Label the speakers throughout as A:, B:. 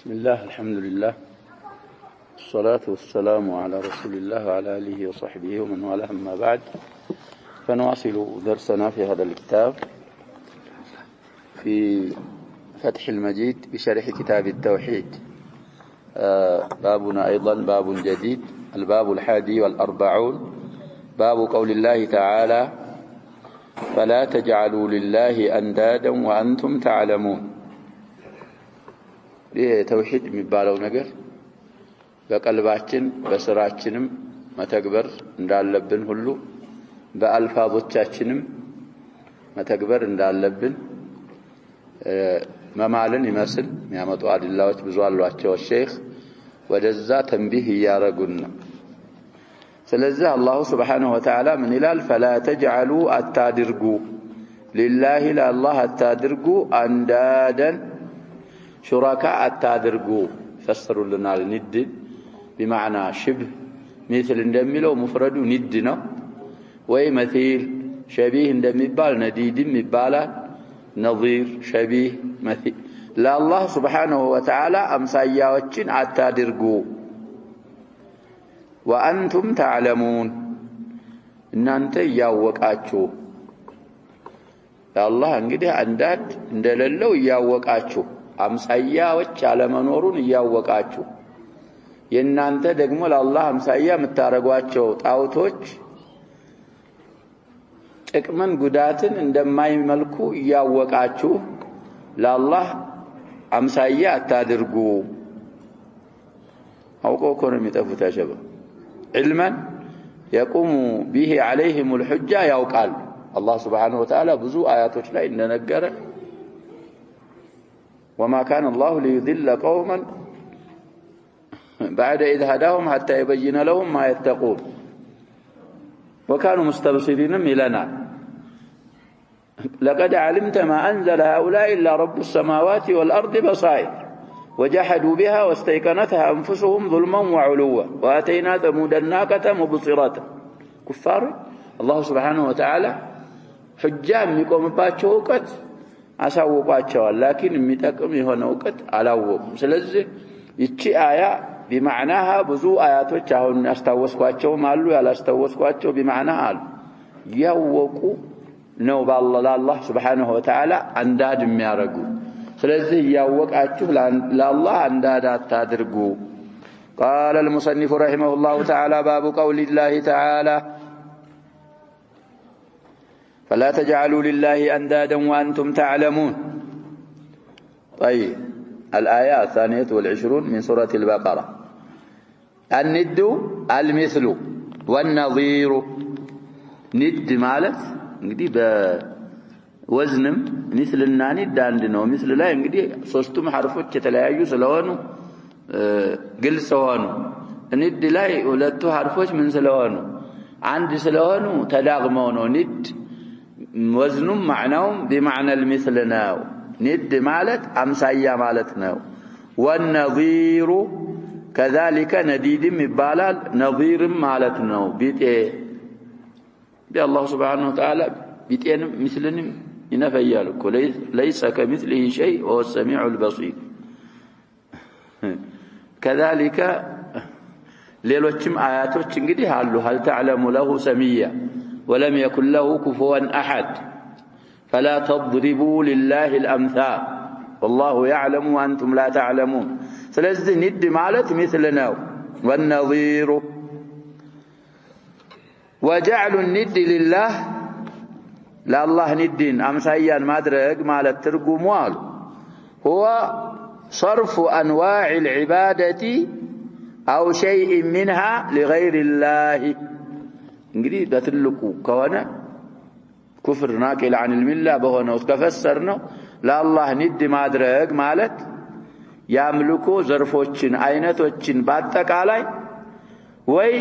A: بسم الله الحمد لله الصلاة والسلام على رسول الله وعلى آله وصحبه ومن والاه أما بعد فنواصل درسنا في هذا الكتاب في فتح المجيد بشرح كتاب التوحيد. بابنا أيضا باب جديد، الباب 41 باب قول الله تعالى فلا تجعلوا لله أندادا وأنتم تعلمون. ይህ ተውሂድ የሚባለው ነገር በቀልባችን በስራችንም መተግበር እንዳለብን ሁሉ በአልፋዞቻችንም መተግበር እንዳለብን መማልን ይመስል የሚያመጡ አድላዎች ብዙ አሏቸው። ሼክ ወደዛ ተንቢህ ያረጉን ነው። ስለዚህ አላሁ Subhanahu Wa Ta'ala ምን ይላል? فلا تجعلوا አታድርጉ لله لله አታድርጉ አንዳደን شركاء التادرقو فسروا لنا الند بمعنى شبه مثل اندميلو مفردو ندنا ومثيل شبيه اندميبال نديد مبالا نظير شبيه مثيل لا الله سبحانه وتعالى امساياوچن التادرقو وانتم تعلمون ان انت ياوقاچو الله እንግዲህ አንዳድ እንደሌለው ያወቃቹ አምሳያዎች አለመኖሩን ያወቃችሁ የናንተ ደግሞ ለአላህ አምሳያ የምታረጓቸው ጣውቶች ጥቅምን ጉዳትን እንደማይመልኩ ያወቃችሁ ለአላህ አምሳያ አታድርጉ። አውቀው እኮ ነው የሚጠፉት ያሸበ علما يقوم به عليهم الحجة ያውቃል። አላህ Subhanahu Wa Ta'ala ብዙ አያቶች ላይ እንደነገረ وما كان الله ليذل قوما بعد إذ هداهم حتى يبين لهم ما يتقون وكانوا مستبصرين ملنا لقد علمت ما أنزل هؤلاء إلا رب السماوات والأرض بصائر وجحدوا بها واستيقنتها أنفسهم ظلما وعلوا وآتينا ثمود الناقة مبصرة كفار الله سبحانه وتعالى حجام يقوم باتشوكت አሳውቋቸዋል። لكن የሚጠቅም የሆነ ወቀት አላወቁም። ስለዚህ ይቺ አያ بمعناها ብዙ አያቶች አሁን ያስተዋወስኳቸው አሉ፣ ያላስተዋወስኳቸው بمعناها አሉ። ያወቁ ነው በአላህ Subhanahu Wa Ta'ala አንዳድ የሚያረጉ። ስለዚህ ያወቃችሁ ለአላህ አንዳድ አታድርጉ። قال المصنف رحمه الله تعالى باب قول الله تعالى فلا تجعلوا لله أندادا وأنتم تعلمون. طيب الآية 22 من سورة البقرة. الند المثل والنظير. ند مالت እንግዲህ በወዝንም مثلና ند አንድ ነው። مثل ላይ እንግዲህ ሶስቱም ሐርፎች የተለያዩ ስለሆኑ ግልጽ ሆኑ። ند ላይ ሁለቱ ሐርፎች ምን ስለሆኑ አንድ ስለሆኑ ተዳግመው ነው። ند وزنهم معناهم بمعنى المثل ناو. ند مالت أمسايا مالت ناو. والنظير كذلك نديد مبالال نظير مالت ناو. بيتي الله سبحانه وتعالى بيتين مثلهم ينفيالك ليس كمثله شيء وهو السميع البصير. كذلك ليلوچم آياتوچ እንግዲህ አሉ هل تعلم له سميا ولم يكن له كفوا أحد فلا تضربوا لله الأمثال والله يعلم وأنتم لا تعلمون. ስለዚህ ند ማለት مثل ነው. والنظير وجعل الند لله لله ندين أمسايان ማድረግ ማለት ትርጉሙ አሉ هو صرف أنواع العبادة أو شيء منها لغير الله. እንግዲህ በትልቁ ከሆነ ኩፍር ናቂል عن المله በሆነው ከፈሰርነው ለአላህ ንድ ማድረግ ማለት ያምልኮ ዘርፎችን አይነቶችን በአጠቃላይ ወይ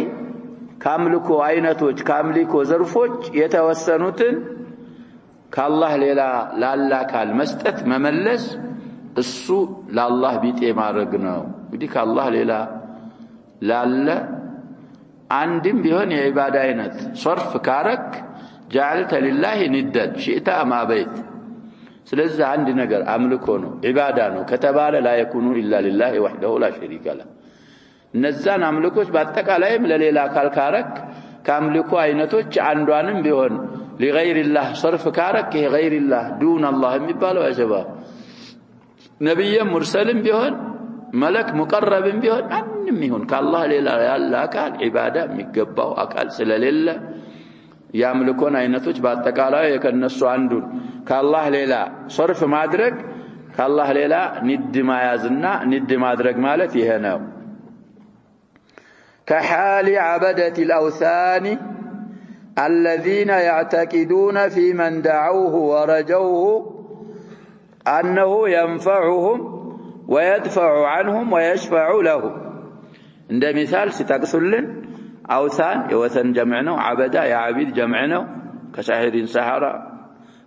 A: ካምልኮ አይነቶች ካምልኮ ዘርፎች የተወሰኑትን ከአላህ ሌላ ላላካል መስጠት መመለስ እሱ ለአላህ ቢጤ ማድረግ ነው። እንግዲህ ከአላህ ሌላ ላለ አንድም ቢሆን የዒባዳ አይነት ሰርፍ ካረክ جعلت لله ندا شئت أم أبيت. ስለዚህ አንድ ነገር አምልኮ ነው ዒባዳ ነው ከተባለ لا يكون الا لله وحده لا شريك له እነዛን አምልኮች በአጠቃላይም ለሌላ አካል ካረክ ከአምልኮ አይነቶች አንዷንም ቢሆን لغير الله صرف ካረክ غير الله دون الله የሚባለው ያጀባ ነብይ ሙርሰልም ቢሆን መለክ ሙቀረብም ቢሆን አንንም ይሁን ከአላህ ሌላ ያለ አካል ዒባዳ የሚገባው አካል ስለሌለ ያምልኮን አይነቶች በአጠቃላይ ከነሱ አንዱን ከአላህ ሌላ ሶርፍ ማድረግ ከአላህ ሌላ ንድ ማያዝና ንድ ማድረግ ማለት ይሄ ነው كحال عبدة الأوثان الذين يعتقدون في من دعوه ورجوه أنه ينفعهم ويدفع عنهم ويشفع لهم عند مثال ستقصلن أوثان يوثن جمعناه عبدا يا عبيد جمعناه كساحر سحرة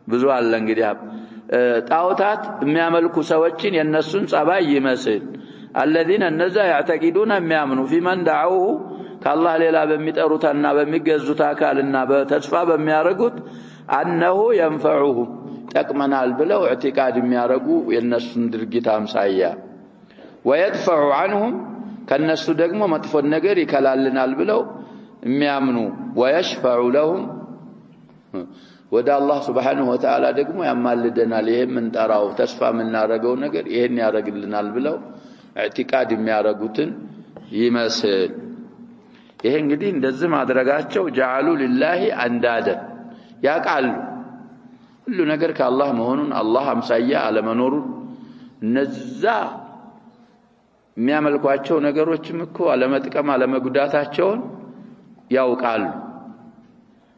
A: بزوال لنجدها طاوتات የሚያመልኩ ሰዎችን የነሱን ጸባይ ይመስል الذين النزا يعتقدون የሚያምኑ في من دعوه ከአላህ ሌላ በሚጠሩትና በሚገዙት አካልና በተስፋ በሚያረጉት أنه ينفعهم ጠቅመናል ብለው اعتقاد የሚያረጉ የነሱን ድርጊት አምሳያ ويدفع عنهم ከነሱ ደግሞ መጥፎ ነገር ይከላልናል ብለው የሚያምኑ ويشفع لهم ወደ አላህ Subhanahu Wa Ta'ala ደግሞ ያማልደናል ይሄ ምን ጠራው ተስፋ ምናረገው ነገር ይሄን ያረግልናል ብለው اعتقاد የሚያረጉትን ይመስል ይሄ እንግዲህ እንደዚህ ማድረጋቸው جعلوا لله اندادا ያቃሉ ሁሉ ነገር ከአላህ መሆኑን አላህ አምሳያ አለመኖሩን እነዛ የሚያመልኳቸው ነገሮችም እኮ አለመጥቀም አለመጉዳታቸውን ያውቃሉ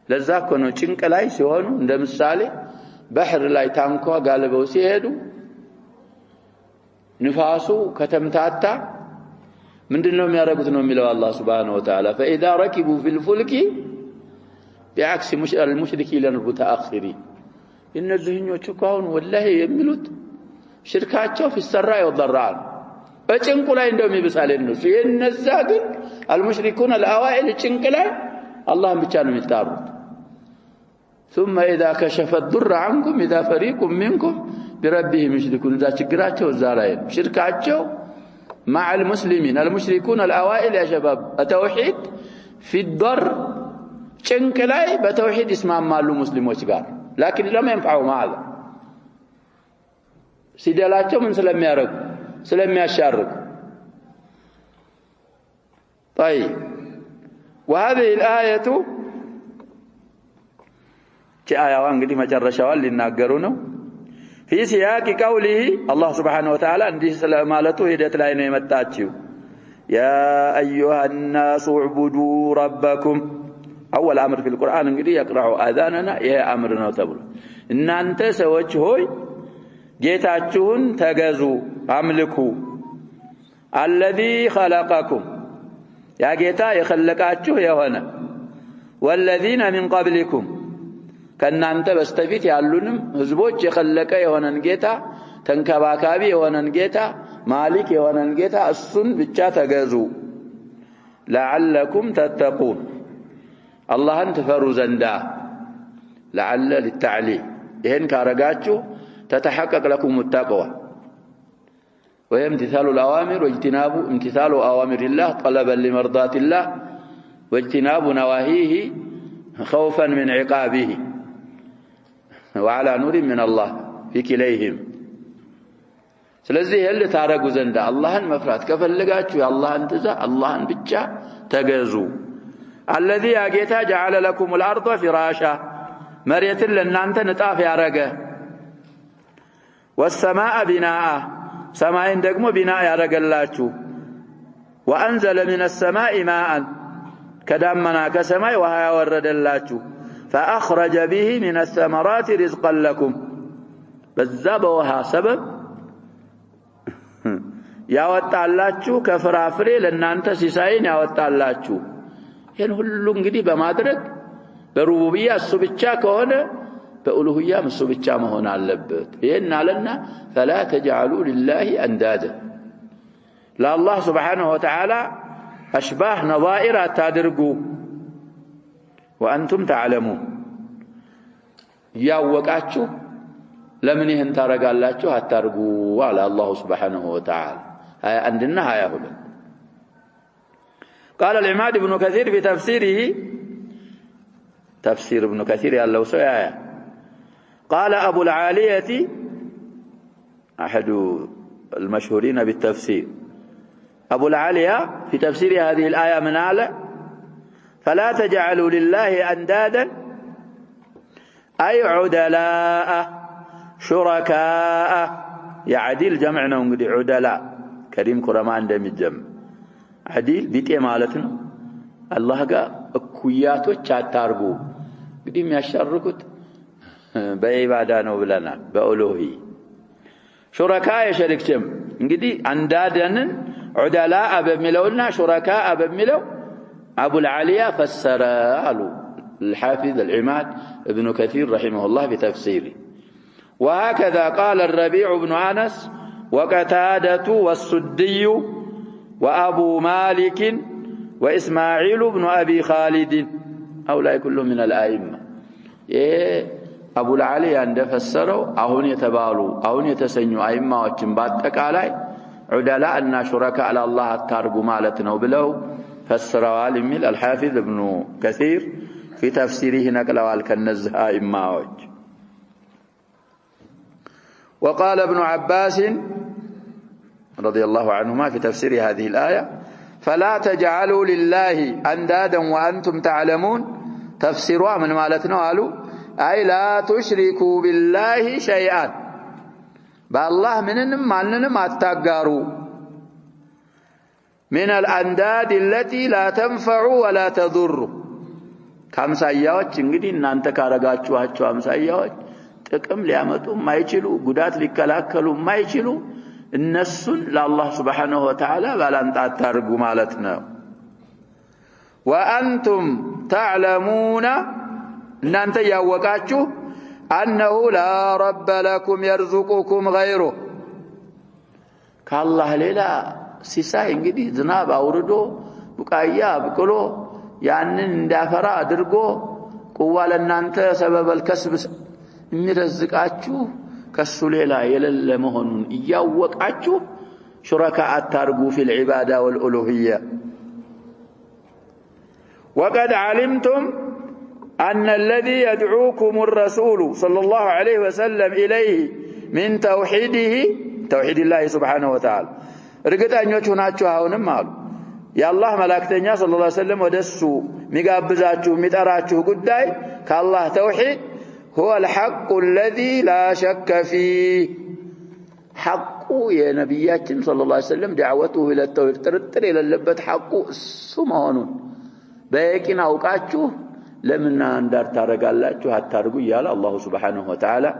A: ለዛ እኮ ነው ጭንቅ ላይ ሲሆኑ እንደ ምሳሌ ባህር ላይ ታንኳ ጋልበው ሲሄዱ ንፋሱ ከተምታታ ምንድነው የሚያረጉት ነው የሚለው አላህ Subhanahu Wa Ta'ala فاذا ركبوا في الفلك بعكس المشركين المتاخرين እነዚህኞቹ ካሁን ወላሂ የሚሉት ሽርካቸው ፍሰራ ይወደራል በጭንቁ ላይ እንደሚብሳል እነሱ የነዛ ግን المشركون الاوائل ጭንቅ ላይ አላህን ብቻ ነው የሚጣሩት ثم اذا كشف الضر عنكم اذا فريق منكم بربهم يشركون ذا ችግራቸው እዛ ላይ ሽርካቸው مع المسلمين المشركون الاوائل يا شباب التوحيد في الضر ጭንቅ ላይ በተውሂድ ይስማማሉ ሙስሊሞች ጋር لكن لما ينفعوا هذا ሲደላቸው ምን ስለሚያረጉ ስለሚያሻርቁ طيب وهذه الايه جاءوا እንግዲህ መጨረሻዋን ሊናገሩ ነው في سياق قوله الله سبحانه وتعالى እንዲህ ስለማለቱ ሂደት ላይ ነው የመጣችው يا ايها الناس اعبدوا ربكم اول امر في القران እንግዲህ يقرأوا اذاننا ይሄ አምር ነው ተብሎ እናንተ ሰዎች ሆይ ጌታችሁን ተገዙ አምልኩ الذي خلقكم ያ ጌታ የخلቃችሁ የሆነ والذين من قبلكم ከናንተ በስተፊት ያሉንም ህዝቦች የخلቀ የሆነን ጌታ ተንከባካቢ የሆነን ጌታ ማሊክ የሆነን ጌታ እሱን ብቻ ተገዙ لعلكم تتقون اللهን ትፈሩ ዘንዳ لعل للتعليل ይሄን ካረጋችሁ تتحقق لكم التقوى وهي امتثال الأوامر واجتناب امتثال أوامر الله طلبا لمرضات الله واجتناب نواهيه خوفا من عقابه وعلى نور من الله في كليهم ስለዚህ ይሄን ታረጉ ዘንዳ አላህን መፍራት ከፈለጋችሁ የአላህን ትእዛዝ አላህን ብቻ ተገዙ الذي اجتا جعل لكم الارض فراشا መሬትን ለእናንተ ንጣፍ ያረገ والسماء بناء ሰማይን ደግሞ ቢና ያረገላችሁ وانزل من السماء ماء ከዳመና ከሰማይ ውሃ ያወረደላችሁ فاخرج به من الثمرات رزقا لكم በዛ በውሃ ሰበብ ያወጣላችሁ ከፍራፍሬ ለእናንተ ሲሳይን ያወጣላችሁ ይሄን ሁሉ እንግዲህ በማድረግ በሩቡብያ እሱ ብቻ ከሆነ በኡሉህያ እሱ ብቻ መሆን አለበት ይሄን አለና فلا تجعلوا لله اندادا لله سبحانه وتعالى اشباه نظائر تادرغوا وانتم تعلمون ያወቃችሁ ለምን ይህን ታረጋላችሁ አታርጉ አለ አላህ Subhanahu Wa Ta'ala عندنا هيا هنا قال العماد ابن كثير في تفسيره تفسير ابن كثير يالله سويا قال أبو العالية أحد المشهورين بالتفسير أبو العالية في تفسير هذه الآية من أعلى فلا تجعلوا لله أندادا أي عدلاء شركاء يعدل جمعنا ونقول عدلاء كريم كرمان دم الجمع عديل بيتي مالتنا الله قال اكوياتو تشاتارغو قديم يشركت بعبادانه بلنا بألوهي شركاء شريك جم انقدي اندادن عدلاء بملونا شركاء بملو ابو العالية فسر الحافظ العماد ابن كثير رحمه الله بتفسيره وهكذا قال الربيع بن أنس وقتادة والسدي وأبو مالك وإسماعيل بن أبي خالد هؤلاء كلهم من الأئمة أبو العلي عند فسروا أهون يتبالوا أهون يتسنوا أئمة واتنباتك علي عدلاء أن شركاء على الله التارق مالتنا وبلو فسروا من الحافظ ابن كثير في تفسيره نقلوا الكنزها أئمة وج وقال ابن عباس رضي الله عنهما في تفسير هذه الآية فلا تجعلوا لله أندادا وأنتم تعلمون تفسيروا من مالتنا قالوا أي لا تشركوا بالله شيئا بالله مننم أتقاروا من الأنداد التي لا تنفع ولا تضر كم سيئات انقدي ان انت كارغاچواچو ام سيئات ጥቅም ሊያመጡ ማይችሉ ጉዳት ሊከላከሉ ማይችሉ እነሱን ለአላህ Subhanahu Wa Ta'ala ባላንጣ አታርጉ ማለት ነው ወአንቱም ተዕለሙና እናንተ ያወቃችሁ أنه لا رب لكم يرزقكم غيره كالله ሌላ ሲሳይ እንግዲህ ዝናብ አውርዶ ቡቃያ አብቅሎ ያንን እንዳፈራ አድርጎ ቁዋ ለናንተ ሰበበል ከስብ የሚረዝቃችሁ ከሱ ሌላ የሌለ መሆኑን እያወቃችሁ ሹረካ አታርጉ في العبادة والألوهية وقد علمتم أن الذي يدعوكم الرسول صلى الله عليه وسلم إليه من توحيده توحيد الله سبحانه وتعالى رقتانيوچ ሆናችሁ አሁንም አሉ የአላህ መላእክተኛ ሰለላሁ ዐለይሂ ወሰለም ወደሱ ሚጋብዛችሁ ሚጠራችሁ ጉዳይ ከአላህ ተውሂድ هو الحق الذي لا شك فيه حق يا نبياتنا صلى الله عليه وسلم دعوته الى التوحيد ترتر የሌለበት حق እሱ መሆኑን በየቂን አውቃችሁ ለምን እንዳር ታረጋላችሁ አታርጉ ይላል አላህ Subhanahu Wa Ta'ala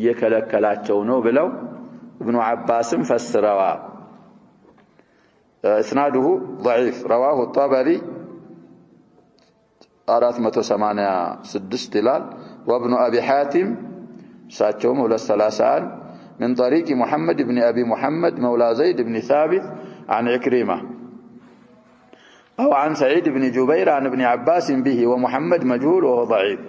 A: የከለከላቸው ነው ብለው ابن عباس فسروا اسناده ضعيف رواه الطبري 486 هلال وابن أبي حاتم ساتهم ولا الثلاثان من طريق محمد بن أبي محمد مولى زيد بن ثابت عن عكرمة أو عن سعيد بن جبير عن ابن عباس به ومحمد مجهول وهو ضعيف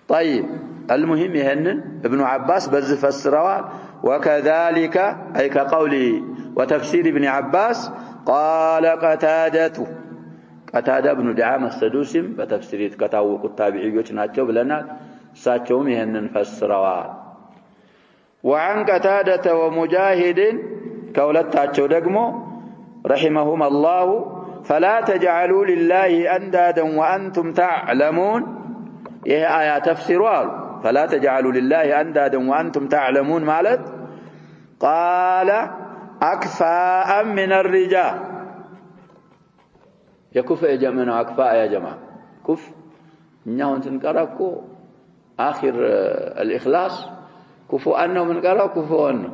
A: طيب المهم يهنن ابن عباس بزف السروال وكذلك أي كقولي وتفسير ابن عباس قال قتادته قتادة بن دعامة السدوسي بتفسير كتاوق التابعيوች ናቸው ብለናል እሳቸውም ይሄንን ፈስረዋል وعن قتادة ومجاهد ከሁለታቸው ደግሞ رحمهم الله فلا تجعلوا لله أندادا وأنتم تعلمون ይሄ አያ ተፍሲሯል فلا تجعلوا لله أندادا وأنتم تعلمون ማለት قال أكفاء من الرجال يكف يا جماعه اكفاء يا جماعه كف نياون تنقراكو اخر الاخلاص كفو انه من قراو كفو انه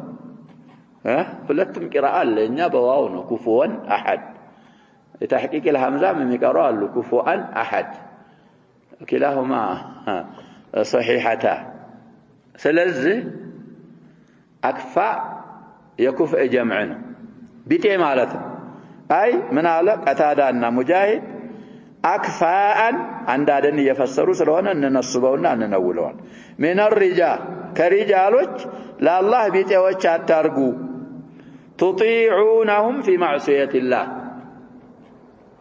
A: ሁለቱም قراءه ለኛ በዋው ነው كفوا احد تحقيق الهمزه من يقراوا له كفوا احد كلاهما صحيحتا ስለዚህ اكفاء يكف جمعنا بيتي ማለት ነው أي من على قتادة مجاهد أكفاء عندادن يفسروا سلونا أن نصبونا أن نولون من الرجال كرجالوج لا الله بيتوچ اتارغو تطيعونهم في معصية الله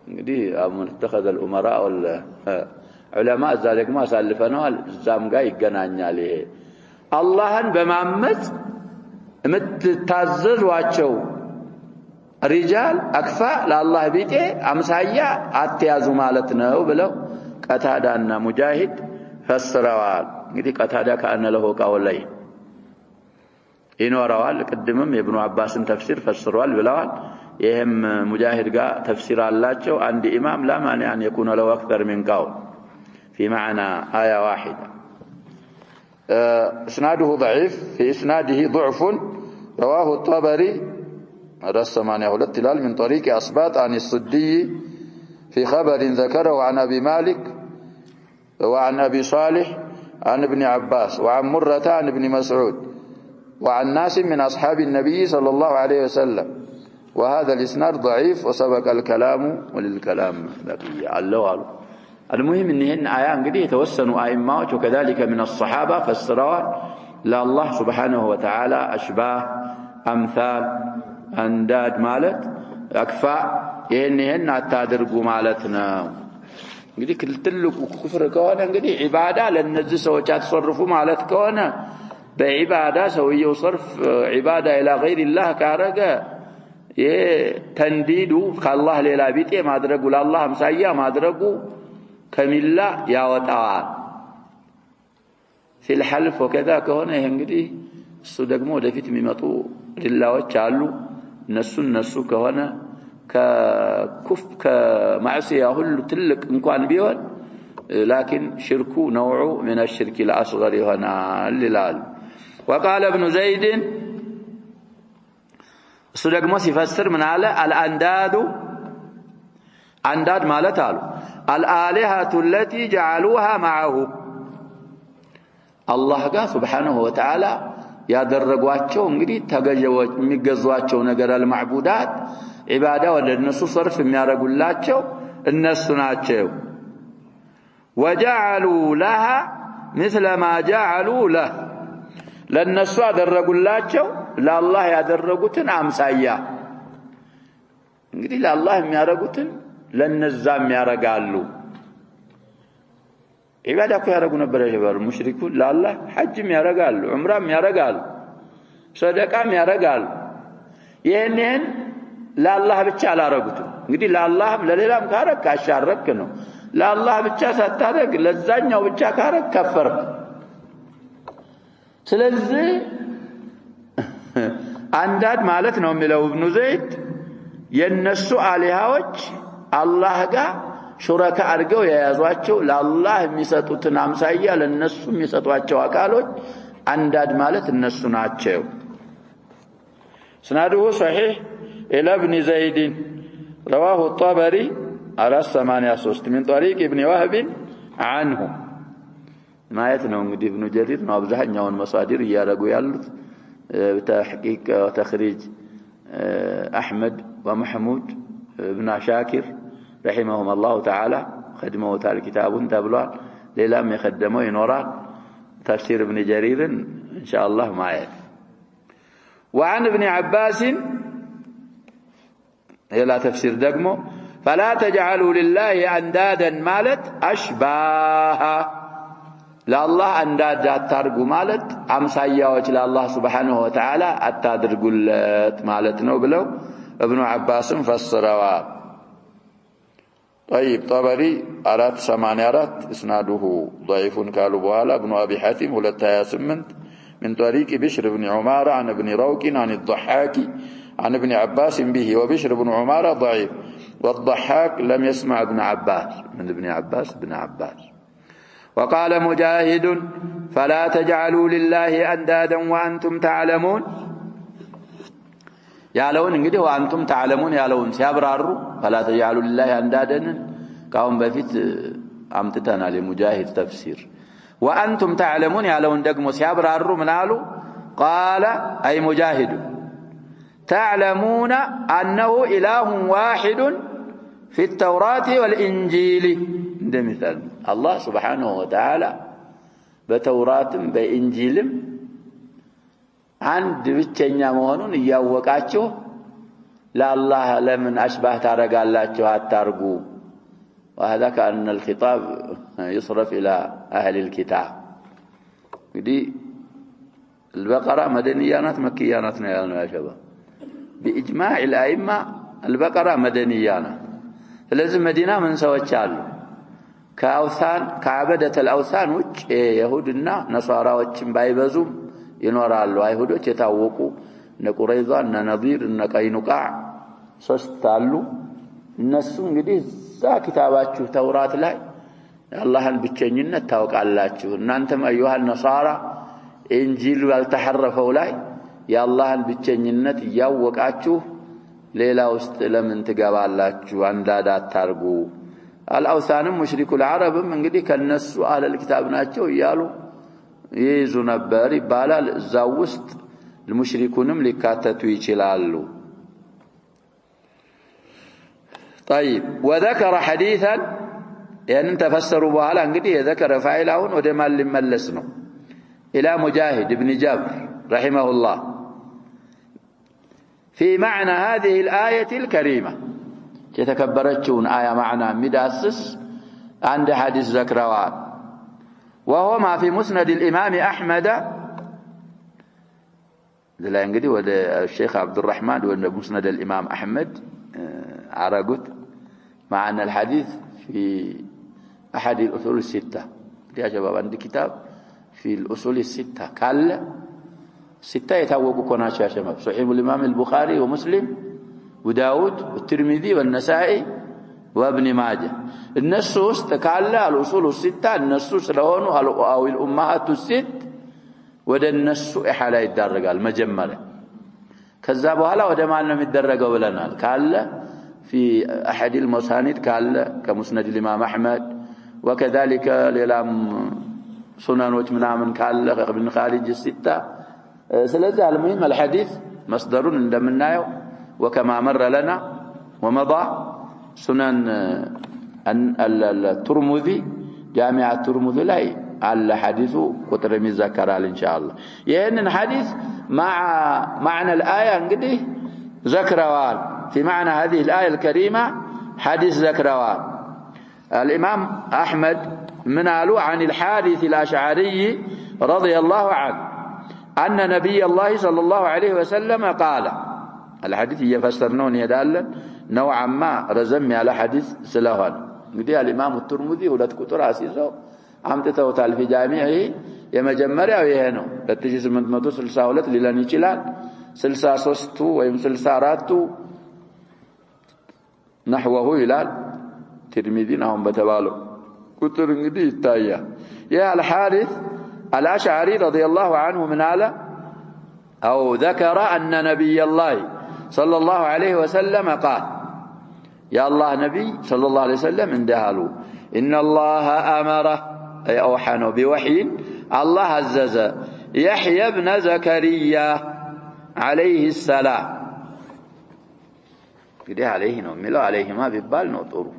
A: እንግዲህ አሁን ተخذ الامراء والعلماء ذلك ما سالفنዋል እዛም ጋር ይገናኛል ይሄ አላህን በማመጽ የምትታዘዟቸው ሪጃል አክፋ ለአላህ ቢጤ አምሳያ አትያዙ ማለት ነው ብለው ቀታዳና ሙጃሂድ ፈስረዋል እንግዲህ ቀታዳ ካነ ለሆ ቃውላይ ይኖራዋል ቅድምም ኢብኑ አባስን ተፍሲር ፈስሯል ብለዋል ይሄም ሙጃሂድ ጋር ተፍሲር አላቸው አንድ ኢማም لا مانع ان يكون له اكثر من قول في معنى ايه واحده اسناده ضعيف في اسناده ضعف رواه الطبري هذا 82 تلال من طريق أصبات عن السدي في خبر ذكره عن أبي مالك وعن أبي صالح عن ابن عباس وعن مرة عن ابن مسعود وعن ناس من أصحاب النبي صلى الله عليه وسلم وهذا الإسناد ضعيف وسبق الكلام وللكلام بقية الله المهم إنهن آيان قد يتوسنوا آئمات وكذلك من الصحابة فالسراء لا الله سبحانه وتعالى أشباه أمثال أنداد مالت أكفاء ይሄን አታድርጉ ማለት ነው እንግዲህ ትልቁ ኩፍር ከሆነ እንግዲህ ዒባዳ ለነዚህ ሰዎች አትሰርፉ ማለት ከሆነ በዒባዳ ሰውየው ሰርፍ ዒባዳ ኢላ ገይሪላህ ካረገ የተንዲዱ ከአላህ ሌላ ቢጤ ማድረጉ ለአላህ አምሳያ ማድረጉ ከሚላ ያወጣዋል في الحلف وكذا ከሆነ ይሄ እንግዲህ እሱ ደግሞ ወደፊት የሚመጡ ዲላዎች አሉ እነሱ ከሆነ كمعصية هل تلك እንኳን ቢሆን لكن شركو نوع من الشرك الأصغر هنا الليل وقال ابن زيد صدق ما يفسر من على الأنداد مالت قالوا الآلهة التي جعلوها معه الله قال سبحانه وتعالى ያደረጓቸው እንግዲህ ተገጀዎች የሚገዟቸው ነገር المعبودات عباده ወደነሱ ሰርፍ የሚያረጉላቸው እነሱ ናቸው وجعلوا لها مثل ما جعلوا له ለነሱ ያደረጉላቸው ለአላህ ያደረጉትን አምሳያ እንግዲህ ለአላህ የሚያረጉትን ለነዛም ያረጋሉ عباده እኮ ያረጉ ነበር የጀበሩ ሙሽሪኩን ለአላህ ሐጅም ያረጋሉ ዑምራም ያረጋሉ ሰደቃም ያረጋሉ ይሄንን ለአላህ ብቻ አላረጉትም እንግዲህ ለአላህም ለሌላም ካረክ አሻረክ ነው ለአላህ ብቻ ሳታረግ ለዛኛው ብቻ ካረክ ከፈርክ ስለዚህ አንዳድ ማለት ነው የሚለው ኢብኑ ዘይድ የነሱ አሊሃዎች አላህ ጋር ሹረካ አድርገው የያዟቸው ለአላህ የሚሰጡትን አምሳያ ለነሱ የሚሰጧቸው አካሎች አንዳድ ማለት እነሱ ናቸው سناده صحيح إلى ابن زيد رواه الطبري على 83 من طريق ابن وهب عنه ما يتنو እንግዲህ ابن جرير ነው አብዛኛውን መሳዲር ያረጉ ያሉት بتحقيق وتخريج أحمد ومحمود ابن شاكر رحمهم الله تعالى خدموا تعالى كتابون تبلوان ليلام يخدموا ينوران تفسير ابن جرير إن شاء الله معي وعن ابن عباس إلى تفسير دقمه فلا تجعلوا لله أندادا مالت أشباها لا الله أنداد أتارقوا مالت أمسايا وجل الله سبحانه وتعالى أتادرقوا مالت نوبلو ابن عباس فسروا طيب طبري 484 اسناده ضعيف قالوا بوالا ابن أبي حاتم 228 من طريق بشر بن عمارة عن ابن روك عن الضحاك عن ابن عباس به وبشر بن عمارة ضعيف والضحاك لم يسمع ابن عباس من ابن عباس ابن عباس وقال مجاهد فلا تجعلوا لله أندادا وأنتم تعلمون ያለውን እንግዲህ ወአንቱም ተዓለሙን ያለውን ሲያብራሩ فلا تجعلوا لله أندادا ካሁን በፊት አምጥተናል የሙጃሂድ ተፍሲር وأنتم تعلمون ያለውን ደግሞ ሲያብራሩ ምን አሉ قال أي مجاهد تعلمون أنه إله واحد في التوراة والإنجيل እንደሚታል الله سبحانه وتعالى በተውራትም በኢንጂልም አንድ ብቸኛ መሆኑን እያወቃችሁ ለአላህ ለምን አሽባህ ታረጋላችሁ አታርጉ وهذا كأن الخطاب يصرف إلى أهل الكتاب دي البقرة مدنيانات مكيانات يا شباب بإجماع الأئمة البقرة مدنيانات لازم مدينة من سوتشالو كأوثان كعبدة الأوثان وش يهودنا نصارى وشم بايبزوم ينورالو يهودوش يتاوقوا نقريضا ننظير نقينقاع سستالو الناس እንግዲህ كتاباتشو توراة لاي الله البتشينينة توقعلاችሁ እናንተም أيها النصارى إنجيل والتحرفوا لاي يا الله البتشينينة ያወቃችሁ ሌላ ውስጥ ለምን ትገባላችሁ አንዳዳ አታርጉ الأوثانም مشرك العرب እንግዲህ ከነሱ አለ الكتاب ናቸው ይያሉ ይይዙ ነበር ይባላል እዛው ውስጥ المشركونም ሊካተቱ ይችላሉ طيب وذكر حديثا يعني انت فسروا بحالا انقدي ذكر فاعلهون ودما اللي ملسنه إلى مجاهد بن جبر رحمه الله في معنى هذه الآية الكريمة يتكبرتشون آية معنى مداسس عند حديث ذكروان وهو ما في مسند الإمام أحمد ذلا انقدي وده الشيخ عبد الرحمن وده مسند الإمام أحمد عرقت مع أن الحديث في أحد الأصول الستة يا شباب عندي كتاب في الأصول الستة قال ستة يتوقوا كناش يا شباب صحيح الإمام البخاري ومسلم وداود والترمذي والنسائي وابن ماجه النصوص قال الأصول الستة النصوص لهون أو الأمهات الست وده النص إحالة يتدرج المجملة كذابوا هلا وده ما لم يتدرجوا ولنا قال في أحد المساند قال كمسند الإمام أحمد وكذلك للام سنن ومنامن قال ابن خالد الستة سلازة المهم الحديث مصدر عندنا وكما مر لنا ومضى سنن الترمذي جامع الترمذي لاي على حديث قطر مذكر إن شاء الله يعني الحديث مع معنى الآية انقدي ذكروان في معنى هذه الآية الكريمة حديث ذكروان الإمام أحمد منالو عن الحارث الأشعري رضي الله عنه أن نبي الله صلى الله عليه وسلم قال الحديث يفسرنون يدالا نوعا ما رزمي على حديث سلهان قديها الإمام الترمذي ولا تكتر عسيسه عمتته تعال في جامعه يمجمري أو يهنو لتجيس من مدو سلسة ولت للاني چلال سلسة سوستو ويم سلسة راتو نحوه إلى ترمذي نهم بتبالو كتر انقدي التاية يا الحارث الأشعري رضي الله عنه من آله أو ذكر أن نبي الله صلى الله عليه وسلم قال يا الله نبي صلى الله عليه وسلم اندهالو إن الله أمره أي أوحانه بوحي الله عزز يحيى بن زكريا عليه السلام كده عليه نوملو عليه ما بيبال نوطرو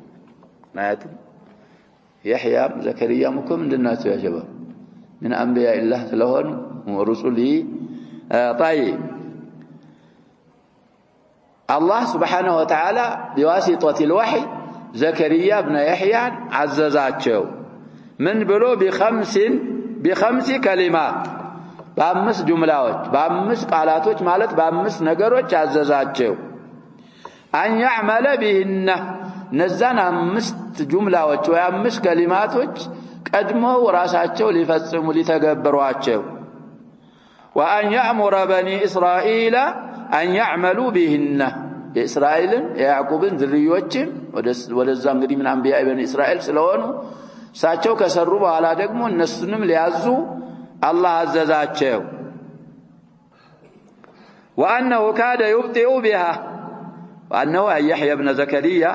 A: نايتم يحيى بن زكريا مكم من الناس يا شباب من أنبياء الله لهن ورسله طيب الله سبحانه وتعالى بواسطة الوحي زكريا بن يحيى عززاتشو من بلو بخمس كلمات بأمس جملات بأمس قالاتوش مالت بأمس نقروش عززاتشو أن يعمل بهن نزان أمس جملات وأمس كلماتوش قدمه وراساتشو لفصموا لتقبرواتشو وأن يأمر بني إسرائيل أن يعملوا بهن إسرائيل يعقوب ذريوتهم ودزان قدي من أنبياء بني إسرائيل سلوانو ساتشو كسروا على دقمو النسنم ليعزو الله عززاتشو وأنه كاد يبطئ بها وأنه يحيى بن زكريا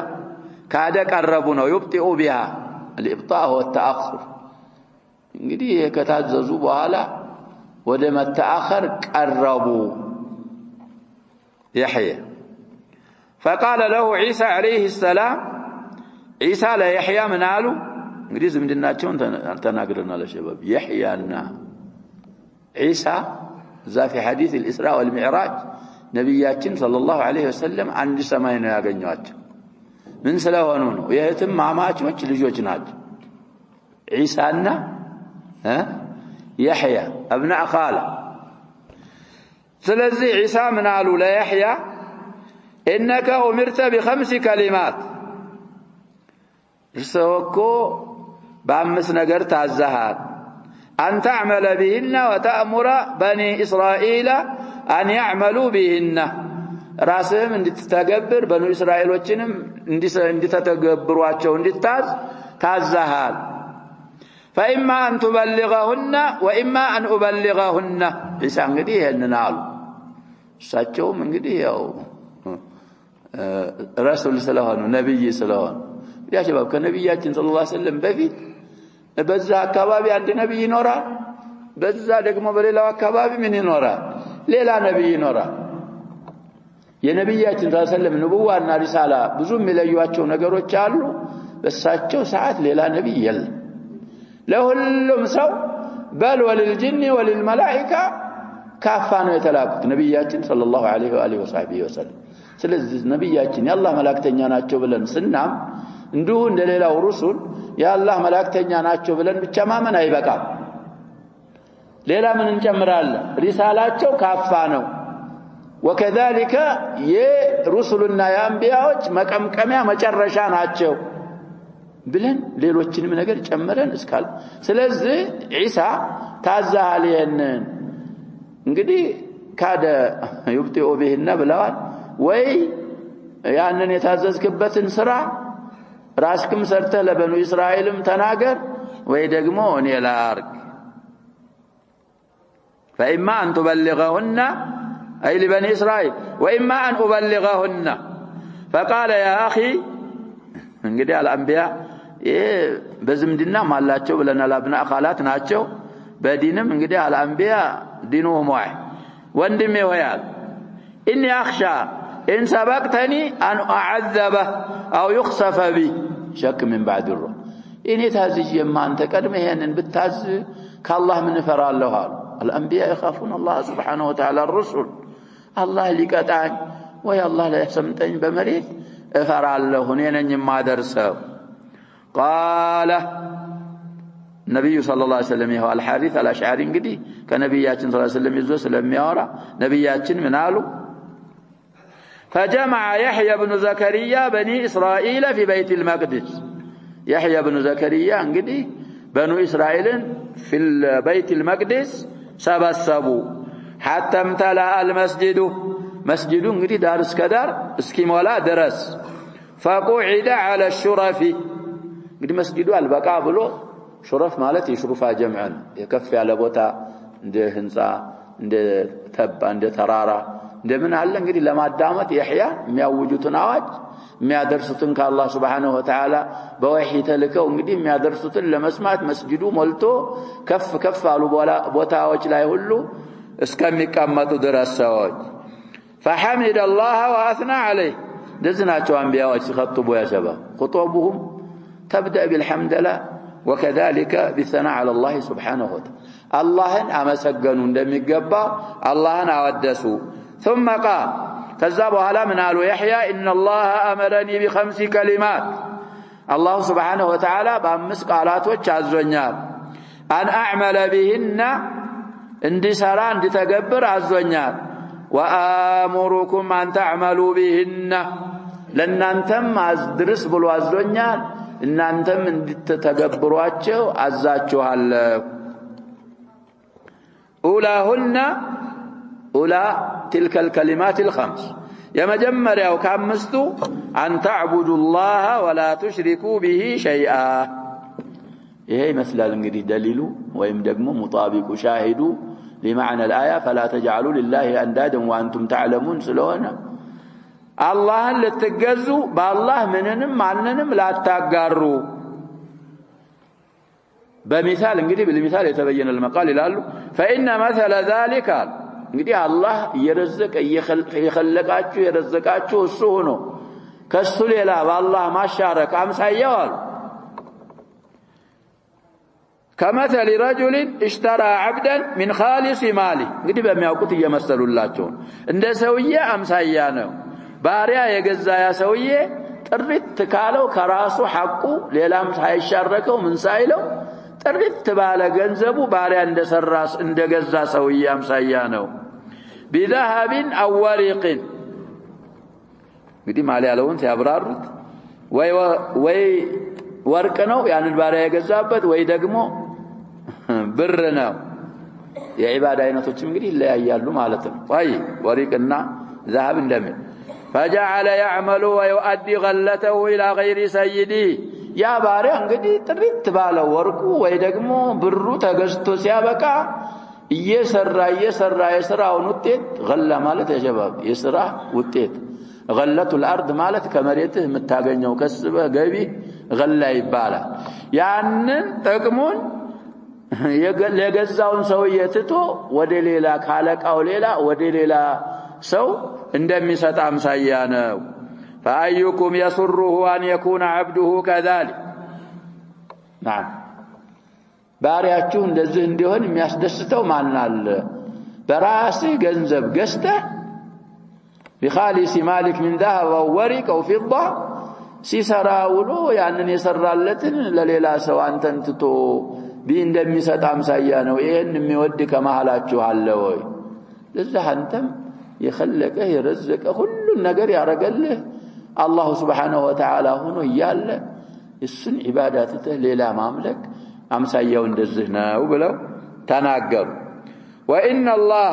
A: كاد قربنا يبطئ بها الإبطاء هو التأخر قدي كتعززوا على ودم التأخر قربوا يحيى فقال له عيسى عليه السلام عيسى لا يحيى من قالوا انجليز من دناتهم تناقرنا للشباب يحيى عيسى ذا في حديث الإسراء والمعراج نبياتنا صلى الله عليه وسلم عند سماينا ያገኟቸው ምን ስለሆኑ ነው የህትም ማማቾች ልጆች ናቸው ዒሳና يحيى ابناء خاله ስለዚህ ዒሳ ምን አሉ ለያህያ انك امرت بخمس كلمات እርሶኮ በአምስት ነገር ታዘሃል أن تعمل بهن وتأمر بني إسرائيل أن يعملوا بهن راسهم እንድትተገብር በኑ እስራኤሎችንም እንድትተገብሯቸው እንድታዝ ታዘሃል فإما أن تبلغهن وإما أن أبلغهن ኢሳ እንግዲህ ይሄንን አሉ እሳቸውም እንግዲህ ያው ረሱል ስለሆኑ ነብይ ስለሆኑ ያ ሸባብ ከነብያችን ሰለላሁ ዐለይሂ ወሰለም በፊት በዛ አካባቢ አንድ ነብይ ይኖራል በዛ ደግሞ በሌላው አካባቢ ምን ይኖራል ሌላ ነብይ ይኖራል የነብያችን ሰለላሁ ዐለይሂ ወሰለም ንቡዋና ሪሳላ ብዙ የሚለዩዋቸው ነገሮች አሉ በሳቸው ሰዓት ሌላ ነብይ የለም ለሁሉም ሰው በል ወልልጅን ወልልመላኢካ ካፋ ነው የተላኩት ነብያችን ሰለላሁ ዐለይሂ ወሰለም ስለዚህ ነብያችን የአላህ መላእክተኛ ናቸው ብለን ስናም እንዲሁ እንደሌላው ሩሱል የአላህ መላእክተኛ ናቸው ብለን ብቻ ማመን አይበቃም ሌላ ምን እንጨምራለን ሪሳላቸው ካፋ ነው ወከذلك የሩሱልና የአንቢያዎች መቀምቀሚያ መጨረሻ ናቸው ብለን ሌሎችንም ነገር ጨምረን እስካል ስለዚህ ኢሳ ታዛሃል ይሄንን እንግዲህ ካደ ይብጢኡ ቢህና ብለዋል ወይ ያንን የታዘዝክበትን ስራ ራስክም ሰርተህ ለበኑ እስራኤልም ተናገር ወይ ደግሞ እኔ ላርግ فإما أن تبلغهن أي لبني إسرائيل وإما أن أبلغهن فقال يا أخي እንግዲህ الأنبياء በዝምድና ማላቸው ብለናል አብና አኻላት ናቸው በዲንም እንግዲህ الأنبياء ዲኑሁም ዋሂድ ወንድሜ ሆያል إني أخشى إن سبقتني أن أعذبه أو يخسف بي شك من بعد الروح إني تهزج يما أنت قدمه إن بتهز كالله من فرع الله الأنبياء يخافون الله سبحانه وتعالى الرسل الله اللي قطعني ويا الله لا يسمتني بمريد فرع الله هنا ما درسه قال النبي صلى الله عليه وسلم هو الحارث الأشعري قدي كنبياتنا صلى الله عليه وسلم يزوس لم يرى نبياتنا من قالوا فجمع يحيى بن زكريا بني إسرائيل في بيت المقدس يحيى بن زكريا انقدي بنو إسرائيل في بيت المقدس سبسبوا حتى امتلأ المسجد مسجد انقدي دار اسكدار اسكيمولا درس فقعد على الشرف انقدي مسجد البقاء بلو شرف مالتي شرفها جمعا يكفي على بوتا عند هنسا عند تب عند ترارة እንደምን አለ እንግዲህ ለማዳመጥ ይህያ የሚያውጁትን አዋጅ የሚያደርሱትን ከአላህ Subhanahu Wa Ta'ala በወህይ ተልከው እንግዲህ የሚያደርሱትን ለመስማት መስጂዱ ሞልቶ ከፍ ከፍ አሉ ቦታዎች ላይ ሁሉ እስከሚቀመጡ ድረስ ሰዎች فحمد الله واثنى عليه دزناቸው አንቢያዎች ሲخطቡ يا شباب خطبهم تبدا بالحمد لله وكذلك بالثناء على الله سبحانه وتعالى اللهن امسجنوا እንደሚገባ اللهن አወደሱ ثم قال كذبوا على من قالوا يحيى إن الله أمرني بخمس كلمات الله سبحانه وتعالى بأمس قالات وجعزونيال أن أعمل بهن اندي سرا اندي تقبر عزونيال وآمركم أن تعملوا بهن لأن أنتم درس بلو عزونيال إن أنتم اندي تقبروا عزاتشوها أولاهن أولى تلك الكلمات الخمس يا مجمر يا وكامستو أن تعبدوا الله ولا تشركوا به شيئا إيه مثلا انقدي دليلو ويمدقمو مطابق شاهدوا لمعنى الآية فلا تجعلوا لله أندادا وأنتم تعلمون سلونا الله اللي تتجزوا بالله مننم عننم لا تقاروا بمثال انقدي بالمثال يتبين المقال لالو فإن مثل ذلك እንግዲህ አላህ የረዘቀ የخلقاችሁ የረዘቃችሁ እሱ ሆኖ ከሱ ሌላ በአላህ ማሻረክ አምሳያው كمثل رجل اشترى عبدا من خالص ماله እንግዲህ በሚያውቁት እየመሰሉላቸው እንደ ሰውዬ አምሳያ ነው ባሪያ የገዛ ያ ሰውዬ ጥሪት ካለው ከራሱ ሐቁ ሌላም ሳይሻረከው ምን ሳይለው ጥሪት ባለ ገንዘቡ ባሪያ እንደሰራስ እንደገዛ ሰውዬ አምሳያ ነው بذهب أو ورق እንግዲህ ማለ ያለውን ሲያብራሩት ወይ ወርቅ ነው ያንን ባሪያ የገዛበት ወይ ደግሞ ብር ነው የዒባዳ አይነቶችም እንግዲህ ይለያያሉ ማለት ነው ወይ ወርቅና ذهب እንደምን فجعل يعمل ويؤدي غلته الى غير سيدي يا ባሪያ እንግዲህ ጥሪት ባለው ወርቁ ወይ ደግሞ ብሩ ተገዝቶ ሲያበቃ እየሰራ የስራውን ውጤት غላ ማለት የሸባብ የስራ ውጤት غلة الارض ማለት ከመሬትህ የምታገኘው ከስበህ ገቢ غላ ይባላል ያንን ጥቅሙን የገዛውን ሰውዬ ትቶ ወደ ሌላ ካለቃው ሌላ ወደ ሌላ ሰው እንደሚሰጥ አምሳያ ነው فأيكم يسره أن يكون عبده كذلك نعم ባሪያችሁ እንደዚህ እንዲሆን የሚያስደስተው ማን አለ በራስህ ገንዘብ ገዝተህ بخالص مالك من ذهب أو ورق أو فضة ሲሰራውሎ ያንን የሰራለትን ለሌላ ሰው አንተን ትቶ እንደሚሰጥ አምሳያ ነው ይሄን የሚወድ ከመሃላችሁ አለ ወይ ለዛ አንተም የخلቀህ የረዘቀህ ሁሉ ነገር ያረገልህ አላህ Subhanahu Wa Ta'ala ሆኖ ይያለ እሱን ኢባዳት ሌላ ማምለክ አምሳያው እንደዚህ ነው ብለው ተናገሩ وإن الله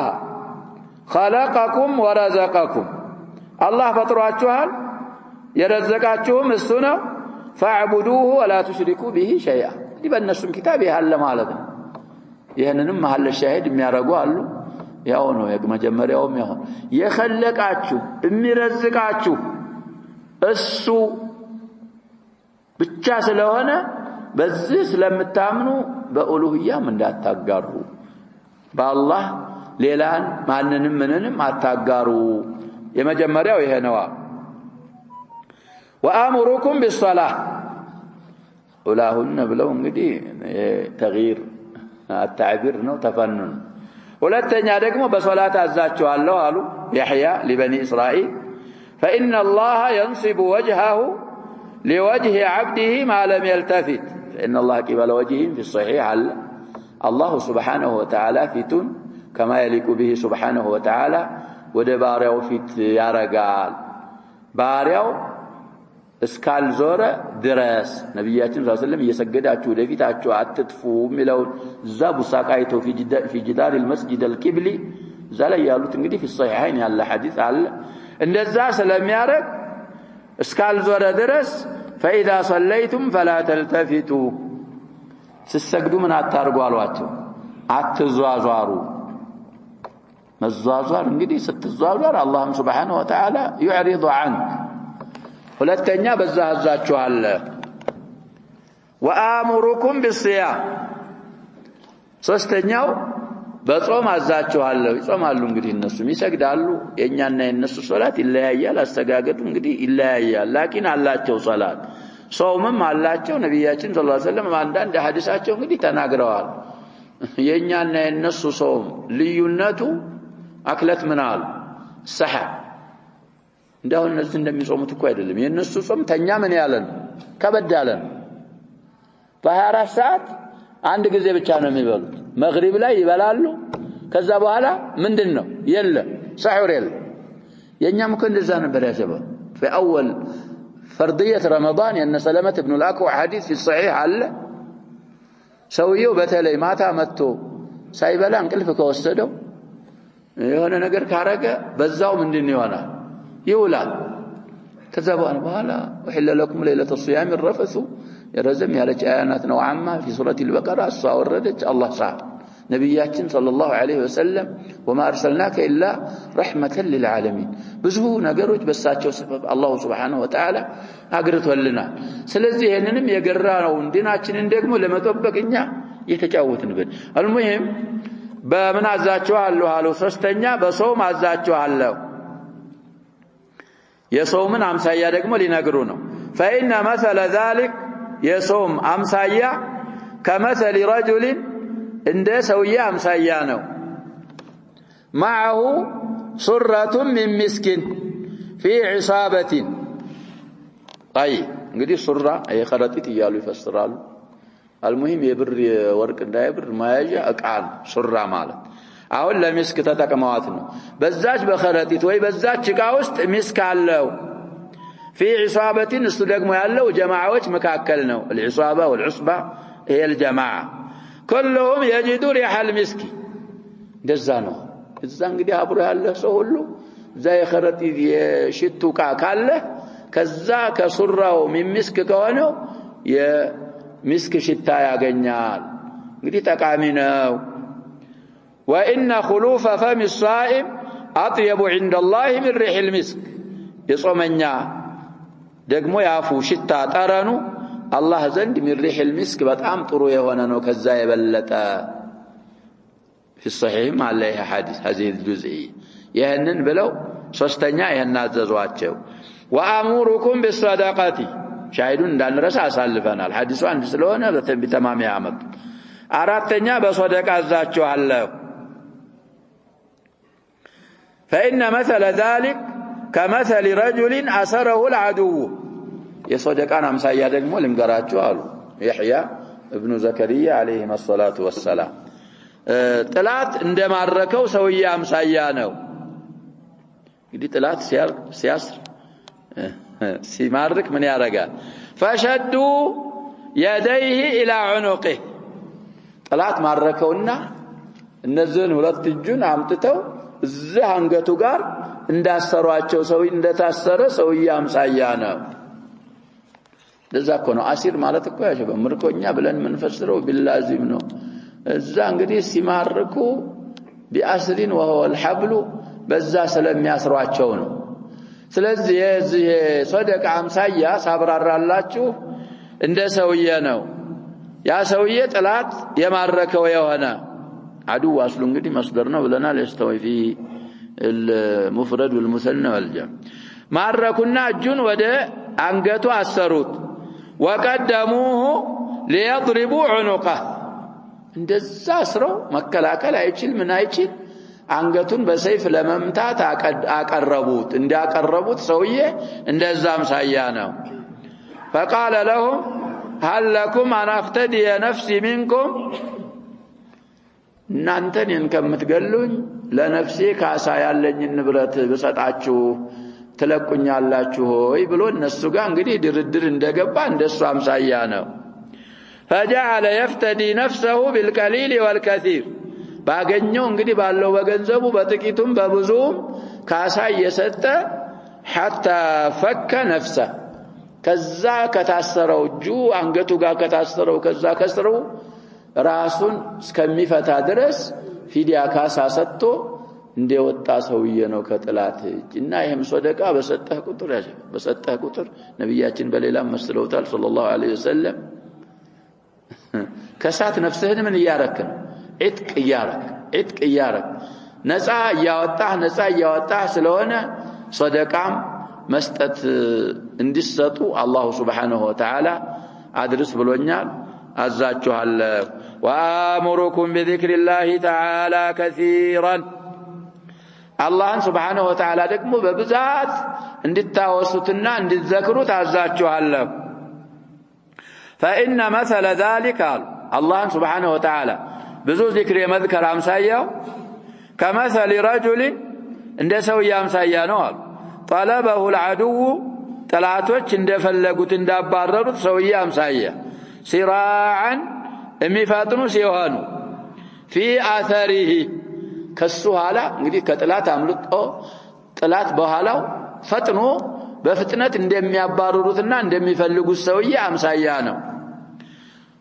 A: خلقكم ورزقكم الله ፈጥሯችኋል የረዘቃችሁም እሱ ነው فاعبدوه ولا تشركوا به شيئا በእነሱም ኪታብ ያለ ማለት ነው ይሄንንም መሐል ሻሂድ የሚያረጉ አሉ ያው ነው የመጀመሪያውም ያው የخلቃችሁ የሚረዝቃችሁ እሱ ብቻ ስለሆነ በዚህ ስለምታምኑ በኡሉህያም እንዳታጋሩ በአላህ ሌላን ማንንም ምንንም አታጋሩ የመጀመሪያው ይሄ ነው وآمركم بالصلاة ኡላሁን ብለው እንግዲህ ተግይር التعبير ነው ተፈኑን ሁለተኛ ደግሞ በሶላት አዛቸዋለሁ አሉ يحيى لبني إسرائيل فإن الله ينصب وجهه لوجه عبده ما لم يلتفت فإن الله قبل وجهه في الصحيح الله سبحانه وتعالى فتن كما يليق به سبحانه وتعالى ودباريو فيت ያረጋል ባሪያው እስካል ዞረ ድረስ ነብያችን ሰለላሁ ዐለይሂ ወሰለም እየሰገዳችሁ ወደፊታችሁ አትጥፉ ሚለው ዛቡ ሳቃይቶ في جدار المسجد القبلي ዛላ ያሉት እንግዲህ في الصحيحين ያለ ሐዲስ አለ እንደዛ ስለሚያረግ እስካል ዞረ ድረስ فإذا صليتم فلا تلتفتوا ሲሰግዱ ምን አታርጉ አሏቸው አትዟዟሩ መዟዟር እንግዲህ ስትዟዟር አላህ Subhanahu Wa Ta'ala يعرض عنك ሁለተኛ በዛ አዛችኋል وآمركم بالصيام ሶስተኛው በጾም አዛችኋል ይጾማሉ እንግዲህ እነሱም ይሰግዳሉ የኛና የነሱ ሶላት ይለያያል አስተጋገዱ እንግዲህ ይለያያል ላኪን አላቸው ሶላት ጾምም አላቸው ነብያችን ሰለላሁ ዐለይሂ ወሰለም አንዳንድ ሐዲሳቸው እንግዲህ ተናግረዋል የኛና የነሱ ጾም ልዩነቱ አክለት ምናል ሰሐ እንዳው እነዚህ እንደሚጾሙት እኮ አይደለም የነሱ ጾም ተኛ ምን ያለን ከበድ ያለን በ24 ሰዓት አንድ ጊዜ ብቻ ነው የሚበሉት መግሪብ ላይ ይበላሉ ከዛ በኋላ ምንድነው የለም ሰሑር የለም የኛም እኮ እንደዛ ነበር ያሰበው في اول فرضيه رمضان ان سلمة بن الاكوع حديث في الصحيح አለ ሰውየው በተለይ ማታ መጥቶ ሳይበላ እንቅልፍ ከወሰደው የሆነ ነገር ካረገ በዛው ምንድነው ይሆናል ይውላል ተዘባን በኋላ وحل لكم ليله الصيام الرفث يرزم ያለች አያናት ነው አማ في سوره البقره አወረደች አላህ ሳ ነብያችን ሰለላሁ ዐለይሂ ወሰለም وما ارسلناك الا رحمه للعالمين ብዙ ነገሮች በሳቸው ሰበብ አላህ Subhanahu Wa Ta'ala አግርቶልናል ስለዚህ ይሄንንም የገራው እንዲናችንን ደግሞ ለመጠበቅኛ የተጫወትንበት አልሙሂም በምን አዛቸዋለሁ አሉ ሶስተኛ በጾም አዛቸዋለሁ የጾምን አምሳያ ደግሞ ሊነግሩ ነው فإن مثل ذلك يصوم أمسايا كمثل رجل عند سوية أمسايانو معه سرة من مسك في عصابة طيب እንግዲህ ሱራ የኸረጢት ይያሉ ይፈስራሉ المهم የብር ወርቅ እንዳይብር ማያዣ እቃን ሱራ ማለት አሁን ለሚስክ ተጠቅመዋት ነው በዛች በኸረጢት ወይ በዛች እቃ ውስጥ ሚስክ አለው في عصابة እሱ ደግሞ ያለው ጀማዓዎች መካከል ነው العصابة والعصبة هي الجماعة كلهم يجدون ريح المسك እንደዛ ነው እዛ እንግዲህ አብሮ ያለ ሰው ሁሉ እዛ የኸረጢት የሽቱ እቃ ካለ ከዛ ከሱራው ሚስክ ከሆነው የሚስክ ሽታ ያገኛል እንግዲህ ጠቃሚ ነው وإن خلوف فم الصائم أطيب عند الله من ريح المسك የጾመኛ ደግሞ ያፉ ሽታ ጠረኑ አላህ ዘንድ من ريح المسك በጣም ጥሩ የሆነ ነው ከዛ የበለጠ في الصحيح عليه حديث هذه الجزئية ይሄንን ብለው ሶስተኛ ይሄን አዘዟቸው وأمركم بالصدقة شاهدون እንዳንረሳ አሳልፈናል ሐዲሱ አንድ ስለሆነ በተማም ያመጡ አራተኛ በሰደቃ አዛቸዋለሁ فإن مثل ذلك كمثل رجل أسره العدو የሰደቃን አምሳያ ደግሞ ልንገራችሁ አሉ يحيى ابن زكريا عليه الصلاة والسلام ጥላት እንደማረከው ሰውዬ አምሳያ ነው እንግዲህ ጥላት ሲያስር ሲማርክ ምን ያረጋል فشدوا يديه الى عنقه ጥላት ማረከውና እነዚህን ሁለት እጁን አምጥተው እዛ አንገቱ ጋር እንዳሰሯቸው ሰው እንደታሰረ ሰውዬ አምሳያ ነው ለዛ እኮ ነው አሲር ማለት እኮ ያሸበ ምርኮኛ ብለን መንፈስረው ቢላዚም ነው እዛ እንግዲህ ሲማርኩ ቢአስሪን وهو الحبل በዛ ስለሚያስሯቸው ነው ስለዚህ የዚህ ሰደቃ አምሳያ ሳብራራላችሁ እንደ ሰውዬ ነው ያ ሰውዬ ጥላት የማረከው የሆነ عدو اصله እንግዲህ መስደር ነው ብለናል يستوي في المفرد والمثنى والجمع ማረኩና እጁን ወደ አንገቱ አሰሩት وقدموه ليضربوا عنقه እንደዛ አስረው መከላከል አይችል ምን አይችል አንገቱን በሰይፍ ለመምታት አቀረቡት እንዲያቀረቡት ሰውዬ እንደዛም ሳያ ነው فقال لهم هل لكم ان افتدي نفسي منكم እናንተን እንከምትገሉኝ ለነፍሴ ካሳ ያለኝ ንብረት በሰጣችሁ ትለቁኛላችሁ ሆይ ብሎ እነሱ ጋር እንግዲህ ድርድር እንደገባ እንደሱ አምሳያ ነው فجعل يفتدي نفسه بالقليل والكثير ባገኘው እንግዲህ ባለው በገንዘቡ በጥቂቱም በብዙም ካሳ እየሰጠ حتى فك نفسه ከዛ ከታሰረው እጁ አንገቱ ጋር ከታሰረው ከዛ ከስረው ራሱን እስከሚፈታ ድረስ ፊዲያ ካሳ ሰጥቶ እንደወጣ ሰውዬ ነው ከጥላት እና ይሄም ሰደቃ በሰጠህ ቁጥር ነብያችን በሌላም መስለውታል ሰለላሁ ዐለይሂ ወሰለም ከሳት ነፍስህን ምን ያረክ ነው ዒትቅ ያረክ ነፃ ያወጣህ ስለሆነ ሰደቃም መስጠት እንዲሰጡ አላህ Subhanahu Wa Ta'ala አድርስ ብሎኛል አዛችኋለሁ وآمركم بذكر الله تعالى كثيرا الله سبحانه وتعالى ደግሞ በብዛት እንድታወሱትና እንድትዘክሩት አዛችኋለሁ فإن مثل ذلك الله سبحانه وتعالى ብዙ ذكر የመዝከር አምሳያው كمثل رجل እንደ ሰውዬ አምሳያ ነው طلبه العدو ጠላቶች እንደፈለጉት እንዳባረሩት ሰውዬ አምሳያ سراعا የሚፈጥኑ ሲሆኑ في اثره ከሱ ኋላ እንግዲህ ከጥላት አምልጦ ጥላት በኋላው ፈጥኖ በፍጥነት እንደሚያባርሩትና እንደሚፈልጉት ሰውዬ አምሳያ ነው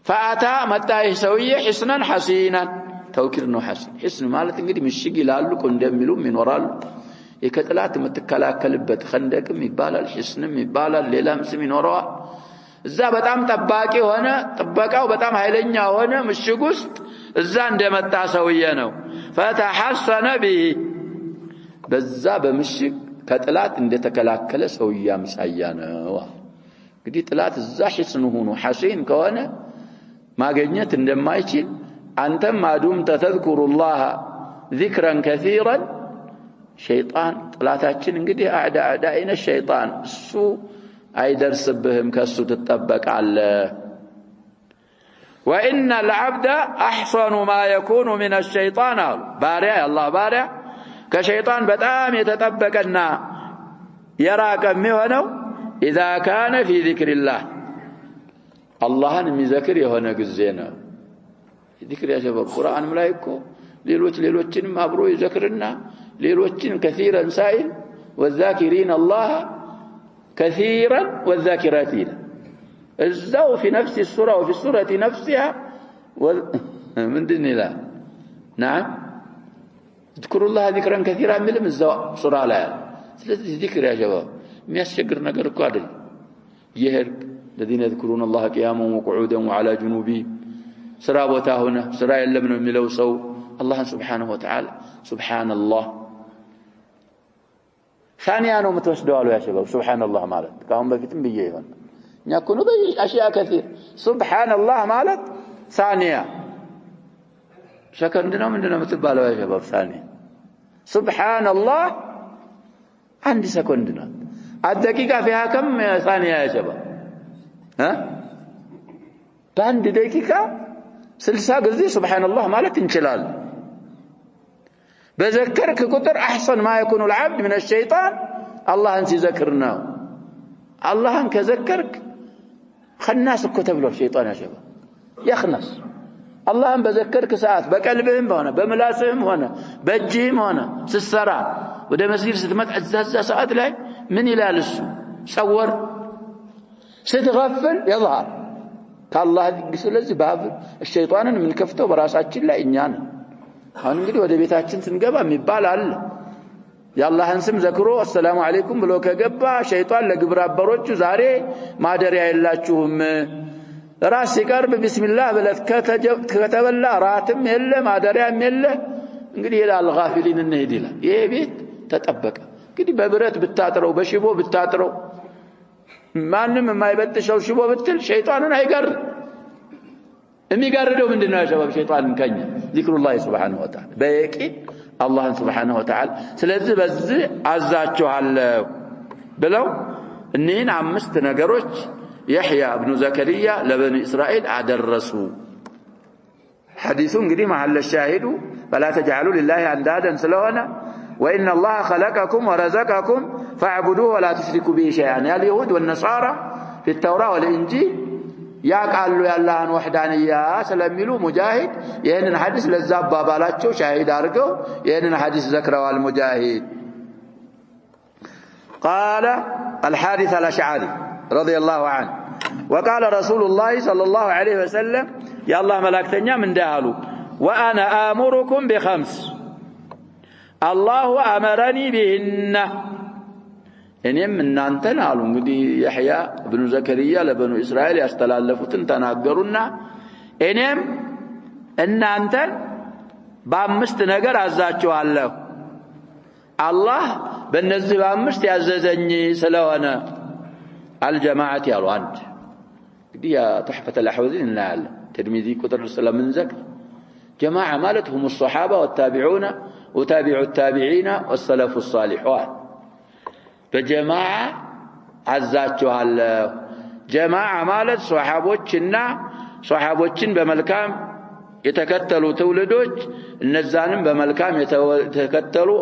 A: فاتا መጣይ ሰውዬ حسنا حسينا توكيد ነው حسن ማለት እንግዲህ ምሽግ ይላሉ እንደሚሉም ይኖራሉ የከጥላት የምትከላከልበት خندቅም ይባላል حسንም ይባላል ሌላም ስም ይኖረዋል እዛ በጣም ጠባቂ ሆነ ጥበቃው በጣም ኃይለኛ ሆነ ምሽግ ውስጥ እዛ እንደመጣ ሰውዬ ነው فتحسن به በዛ በምሽግ ከጥላት እንደተከላከለ ሰውዬ አምሳያ ነው እንግዲህ ጥላት እዛ حسن ሆኖ حسين ከሆነ ማግኘት እንደማይችል አንተም ማዱም ተذكሩላህ ذكرا كثيرا ሸይጣን ጥላታችን እንግዲህ አዕዳኢነ ሸይጣን እሱ አይደርስብህም ከሱ ትጠበቃለህ وإن العبد أحسن ما يكون من الشيطان بارع الله بارع كشيطان በጣም የተጠበቀና የራቀ የሚሆነው إذا كان في ذكر الله አላህን የሚዘክር የሆነ ጊዜ ነው ذكر يا شباب ቁርአን ላይ እኮ ሌሎችንም አብሮ ይዘክርና ሌሎችን كثيرا سائل والذاكرين الله كثيرا والذاكرات الزو في نفس السورة وفي السورة نفسها من دين الله نعم اذكروا الله ذكرا كثيرا من الزو سورة لا ثلاثة ذكر يا شباب ما يشجر نقر قادل يهرب الذين يذكرون الله قياما وقعودا وعلى جنوبهم سرا بوتا هنا سرا يلم من ملو سو الله سبحانه وتعالى سبحان الله ثانيا انه متوسدوا يا شباب سبحان الله مالك كانوا بفيتم بيجيهم يكونوا بأشياء كثير سبحان الله مالك ثانية شكرنا مننا متبالوا يا شباب ثانية سبحان الله عندي سكندنا الدقيقة فيها كم ثانية يا شباب ها بعد دقيقة سلسة قصدي سبحان الله مالك انشلال بذكرك قدر أحسن ما يكون العبد من الشيطان الله انسي ذكرنا الله انك ذكرك خناس كتب له الشيطان يا شباب يخنس الله ان بذكرك ساعات بقلبهم هنا بملاسهم هنا بجهم هنا سسرا وده مسير ستمت عزازة ساعات لاي من الى لسو صور ستغفل يظهر كالله ስለዚህ ባብ الشيطانን من ከፍተው በራሳችን ላይ እኛ ነን አሁን እንግዲህ ወደ ቤታችን ስንገባ የሚባል አለ ያላህን ስም ዘክሮ አሰላሙ አለይኩም ብሎ ከገባ ሸይጣን ለግብረ አበሮቹ ዛሬ ማደሪያ የላችሁም ራስ ሲቀርብ ቢስሚላህ ብለት ከተበላ ራትም የለ ማደሪያም የለ እንግዲህ ይላል ጋፊሊን እንሄድ ይላል ይሄ ቤት ተጠበቀ እንግዲህ በብረት ብታጥረው በሽቦ ብታጥረው ማንንም የማይበጥሸው ሽቦ ብትል ሸይጣንን አይገር የሚጋርደው ምንድነው ያሸባብ ሸይጣንን ከኛ ዚክሩላህ ሱብሃነሁ ወተዓላ በየቂን الله سبحانه وتعالى ስለዚህ በዚህ አዛቸዋለሁ ብለው እነን አምስት ነገሮች يحيى ابن زكريا لبني اسرائيل አደረሱ ሐዲሱ እንግዲህ መሐል الشاهد فلا تجعلوا لله اندادا ስለሆነ وان الله خلقكم ورزقكم فاعبدوه ولا تشركوا به شيئا يا اليهود والنصارى في التوراة والانجيل ያቃሉ ያላህን ወህዳንያ ስለሚሉ ሙጃሂድ ይሄንን ሐዲስ ለዛባ ባላቸው ሻሂድ አድርገው ይሄንን ሐዲስ ዘክረዋል ሙጃሂድ قال الحارث الاشعري رضي الله عنه وقال رسول الله صلى الله عليه وسلم يا الله ملائكتኛ ምን እንዳሉ وانا امركم بخمس الله امرني بهن እኔም እናንተን አሉ እንግዲህ يحيى ابن زكريا ለበኑ እስራኤል ያስተላለፉትን ተናገሩና እኔም እናንተን በአምስት ነገር አዛቸዋለሁ አላህ በእነዚህ በአምስት ያዘዘኝ ስለሆነ الجماعه ያሉ አንድ እንግዲህ ያ تحفة الاحوذي እናያለ ተድሚዚ ቁጥር ስለምንዘክ جماعه ማለት هم الصحابه والتابعون وتابعوا التابعين والسلف الصالحون بجماعة عزاتشوها جماعة مالت صحابوچن بملكام يتكتلوا تولدوج النزانم بملكام يتكتلوا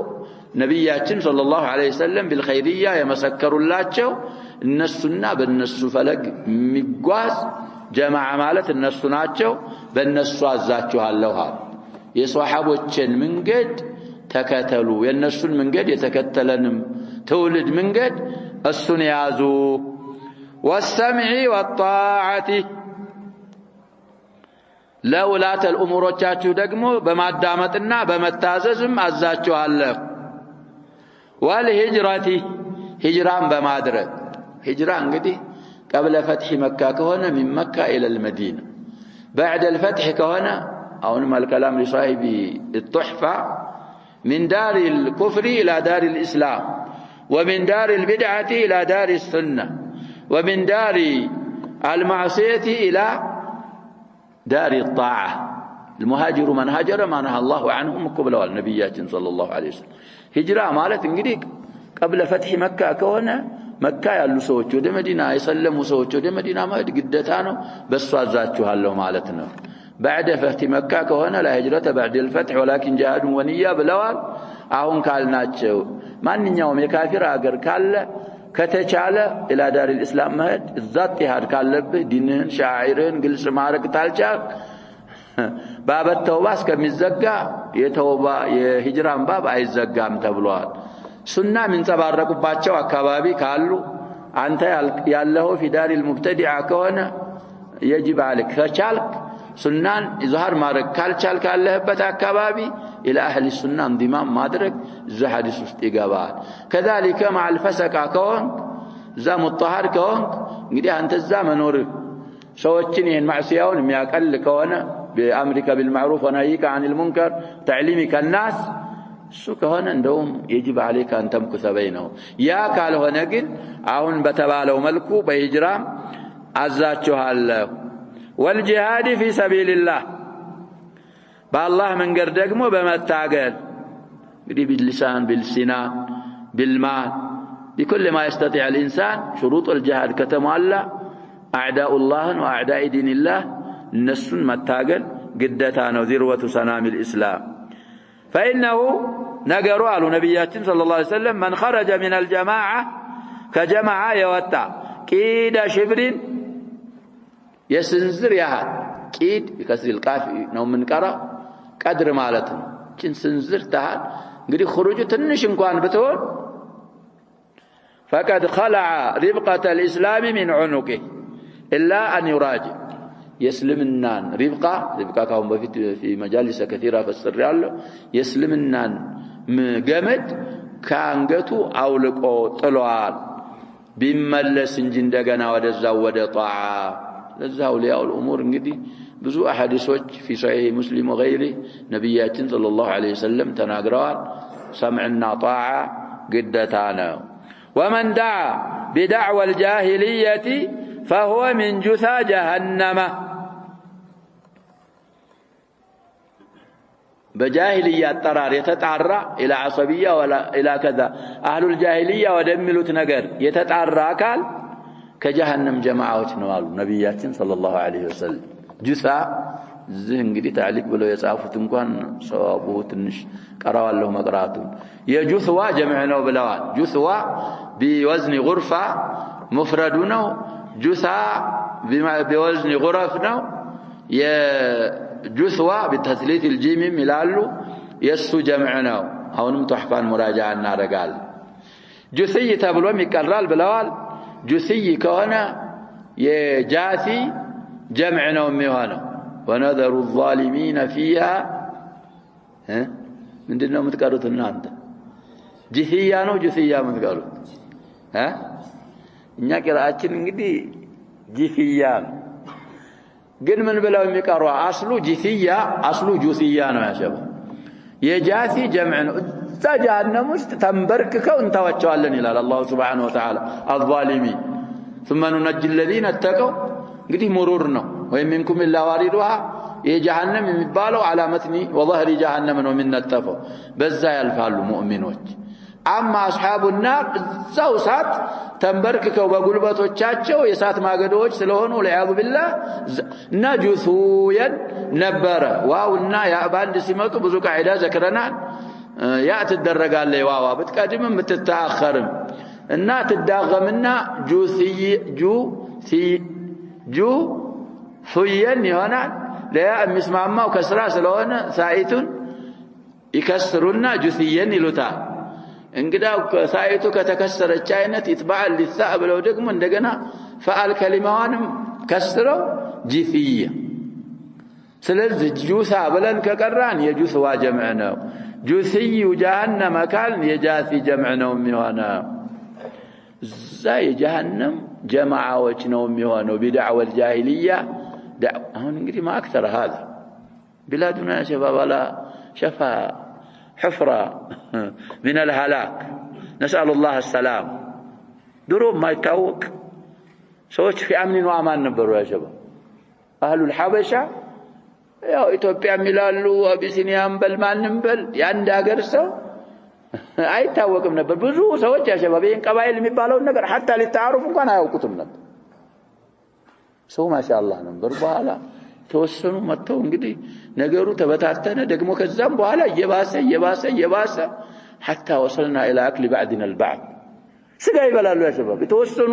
A: نبياتين صلى الله عليه وسلم بالخيرية يمسكروا اللاتشو النسنا بالنسو فلق مقواز جماعة مالت النسناتشو بالنسو عزاتشوها اللوها يصحابوچن من قد تكتلوا ينسون من قد يتكتلنم تولد من قد السنيازو والسمع والطاعة لولاة الأمور وچاچو دقمو بمادامتنا بمتاززم عزاچو الله والهجرة هجران بمادرة هجران قدي قبل فتح مكة كهنا من مكة إلى المدينة بعد الفتح كهنا أو نما الكلام لصاحب التحفة من دار الكفر إلى دار الإسلام ومن دار البدعة إلى دار السنة ومن دار المعصية إلى دار الطاعة المهاجر من هاجر ما نهى الله عنه مقبله النبي صلى الله عليه وسلم هجرة مالت እንግዲህ قبل فتح مكة ከሆነ መካ ያሉ ሰዎች ወደ መዲና የሰለሙ ሰዎች ወደ መዲና መሄድ ግዴታ ነው በሱ አዛችኋለሁ ማለት ነው بعد فتح مكة ከሆነ لا هجرة بعد الفتح ولكن جهاد ونية ብለዋል አሁን ካልናቸው ማንኛውም የካፊር ሀገር ካለ ከተቻለ ኢላ ዳር الاسلام መሄድ እዛት ይሃድ ካለብህ ዲንህን ሻዒርን ግልጽ ማድረግ ታልቻል ባበ ተውባ እስከሚዘጋ የተውባ የሂጅራን ባብ አይዘጋም ተብሏል ሱና ምንጸባረቁባቸው አካባቢ ካሉ አንተ ያለው في دار المبتدع ከሆነ يجب عليك ከቻልክ ሱናን ኢዝሃር ማድረግ ካልቻልክ ካለህበት አካባቢ الى اهل السنه انضمام ማድረግ እዛ ሐዲስ ውስጥ ይገባል كذلك مع الفسق ከሆነ ዛ ሙጣሃር ከሆነ እንግዲህ አንተ ዛ መኖር ሰዎችን ይሄን ማዕሲያውን የሚያቀል ከሆነ بأمرك بالمعروف ونهيك عن المنكر تعليمك الناس سو كهونه እንደውም يجب عليك أن تمكث بينهم يا ካልሆነ ግን አሁን በተባለው መልኩ በሂጅራም አዛችኋለሁ والجهاد في سبيل الله بالله መንገድ ደግሞ በመታገል እንግዲህ باللسان بالسنان بالمال بكل ما يستطيع الإنسان شروط الجهاد كتمالى أعداء الله وأعداء دين الله النسون متاقل قدتان ذروة سنام الإسلام فإنه نقروا على نبياتنا صلى الله عليه وسلم من خرج من الجماعة كجماعة يوتع كيد شبر يسنزر يهاد كيد بكسر القاف نوم من كرا قدر مالتنا كن سنزر تهاد قد خروج تنش انكوان بتون فقد خلع ربقة الإسلام من عنقه إلا أن يراجع يسلم النان ربقة كهم في مجالس كثيرة فسر له يسلم النان مجمد كانجتو أولقو طلوال بملس جندقنا ودزاود طاعة لزاولياء الأمور انقدي بزو أحاديث في صحيح مسلم وغيره نبيات صلى الله عليه وسلم تناقران سمعنا طاعة قدتانا ومن دعا بدعوى الجاهلية فهو من جثى جهنم بجاهلية الطرار يتتعرى إلى عصبية ولا إلى كذا أهل الجاهلية ودملوا تنقر يتتعرى قال كجهنم جماعة نوال نبيات صلى الله عليه وسلم جثى زين قدي تعليق بلو يصافوا تنكوان صوابه تنش قرأوا له مقراتهم يجثوى جمعنا بلوان جثوى بوزن غرفة مفردنا جثى بوزن غرفنا جثوى بتثليث الجيم ملالو يسو جمعنا أو نمتحفان مراجعة النار قال جثي تبلو مكرال بلوال جثي كونا يجاثي جمعنا وميوانا ونذر الظالمين فيها من ديننا متقارط النانت جثيانو جثيا متقارط እኛ ቅራአችን እንግዲህ ጂፊያን ግን ምን ብለው የሚቀርوا አስሉ ጂፊያ አስሉ ጁሲያ ነው ያሸበ የጃሲ ጀምዕ ነው እዛ ጀሃነም ውስጥ ተንበርክከው እንታዋቸዋለን ይላል አላህ Subhanahu Wa Ta'ala الظالمين ثم ننجي الذين اتقوا እንግዲህ مرور ነው ወይም منكم الا واردها የጀሃነም የሚባለው علامتني وظهر جهنم ነው የሚነጠፈው በዛ ያልፋሉ ሙእሚኖች أما أصحاب النار زوسات تنبرككوا بقلبتوچاچو يسات ماغدوچ ስለሆኑ والعياذ بالله نجثويا نبره واونا يا باند ሲመጡ ብዙ قاعده ذكرنا يا تدرجال واو بتقدمم بتتاخرم እና ትዳገምና ጁ ሱየን ይሆናል ለያ የሚስማማው ከስራ ስለሆነ ሳይቱን ይከስሩና ጁሲየን ይሉታል እንግዳው ሳይቱ ከተከሰረች አይነት ይጥባዕ ሊሳእ ብለው ደግሞ እንደገና ፈአል ከሊማዋንም ከስረው ጂፊያ ስለዚህ ጁሳ ብለን ከቀራን የጁስዋ ጀምዕ ነው ጁሲዩ ጀሃነም ካል የጃሲ ጀምዕ ነው የሚሆነው زي جهنم جماعة وجنوم يهانو بدعوى الجاهلية هون نقدي ما أكثر هذا بلادنا يا شباب ولا شفا حفرة من الهلاك نسأل الله السلام دروب ما يتوق سوش في أمن وأمان نبروا يا شباب أهل الحبشة ያው ኢትዮጵያ ሚላሉ አቢሲኒያም በልማንም በል ያንድ ሀገር ሰው አይታወቅም ነበር ብዙ ሰዎች ያሸባቤን ቀባይል የሚባለው ነገር hatta ለታሩፍ እንኳን አያውቁትም ነበር ሰው ማሻአላህ ነበር በኋላ ተወሰኑ መጥተው እንግዲህ ነገሩ ተበታተነ ደግሞ ከዛም በኋላ የባሰ hatta وصلنا الى اكل بعضنا البعض ስጋ ይበላሉ ያሸባብ ተወሰኑ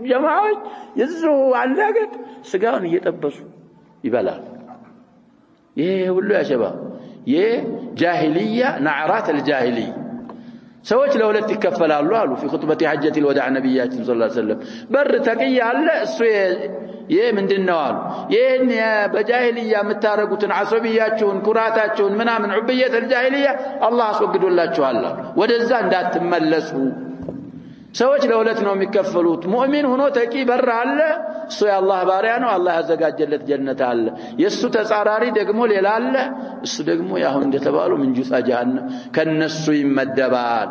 A: ጀማዓዎች ይዘው አንዳገት ስጋውን እየጠበሱ ይበላሉ ይሄ ሁሉ ያሸባብ የጃሂልያ ነዓራት الجاهليه ሰዎች ለሁለት ይከፈላሉ አሉ في خطبه حجه الوداع ነብያችን ሰለላሁ ዐለይሂ ወሰለም በር ተቅያ አለ እሱ ምንድነው አሉ ይሄን በጃሂልያ የምታረጉትን አሰብያችሁን ኩራታችሁን ምናምን ዑብየት الجاهليه አላህ አስወግዶላችኋል ወደዛ እንዳትመለሱ ሰዎች ለሁለት ነው የሚከፈሉት ሙእሚን ሆኖ ተቂ በር አለ እሱ የአላህ ባሪያ ነው አላህ ያዘጋጀለት ጀነት አለ የሱ ተጻራሪ ደግሞ ሌላ አለ እሱ ደግሞ ያው እንደተባሉ ምን ጁሳ ጀሃነም ከነሱ ይመደባል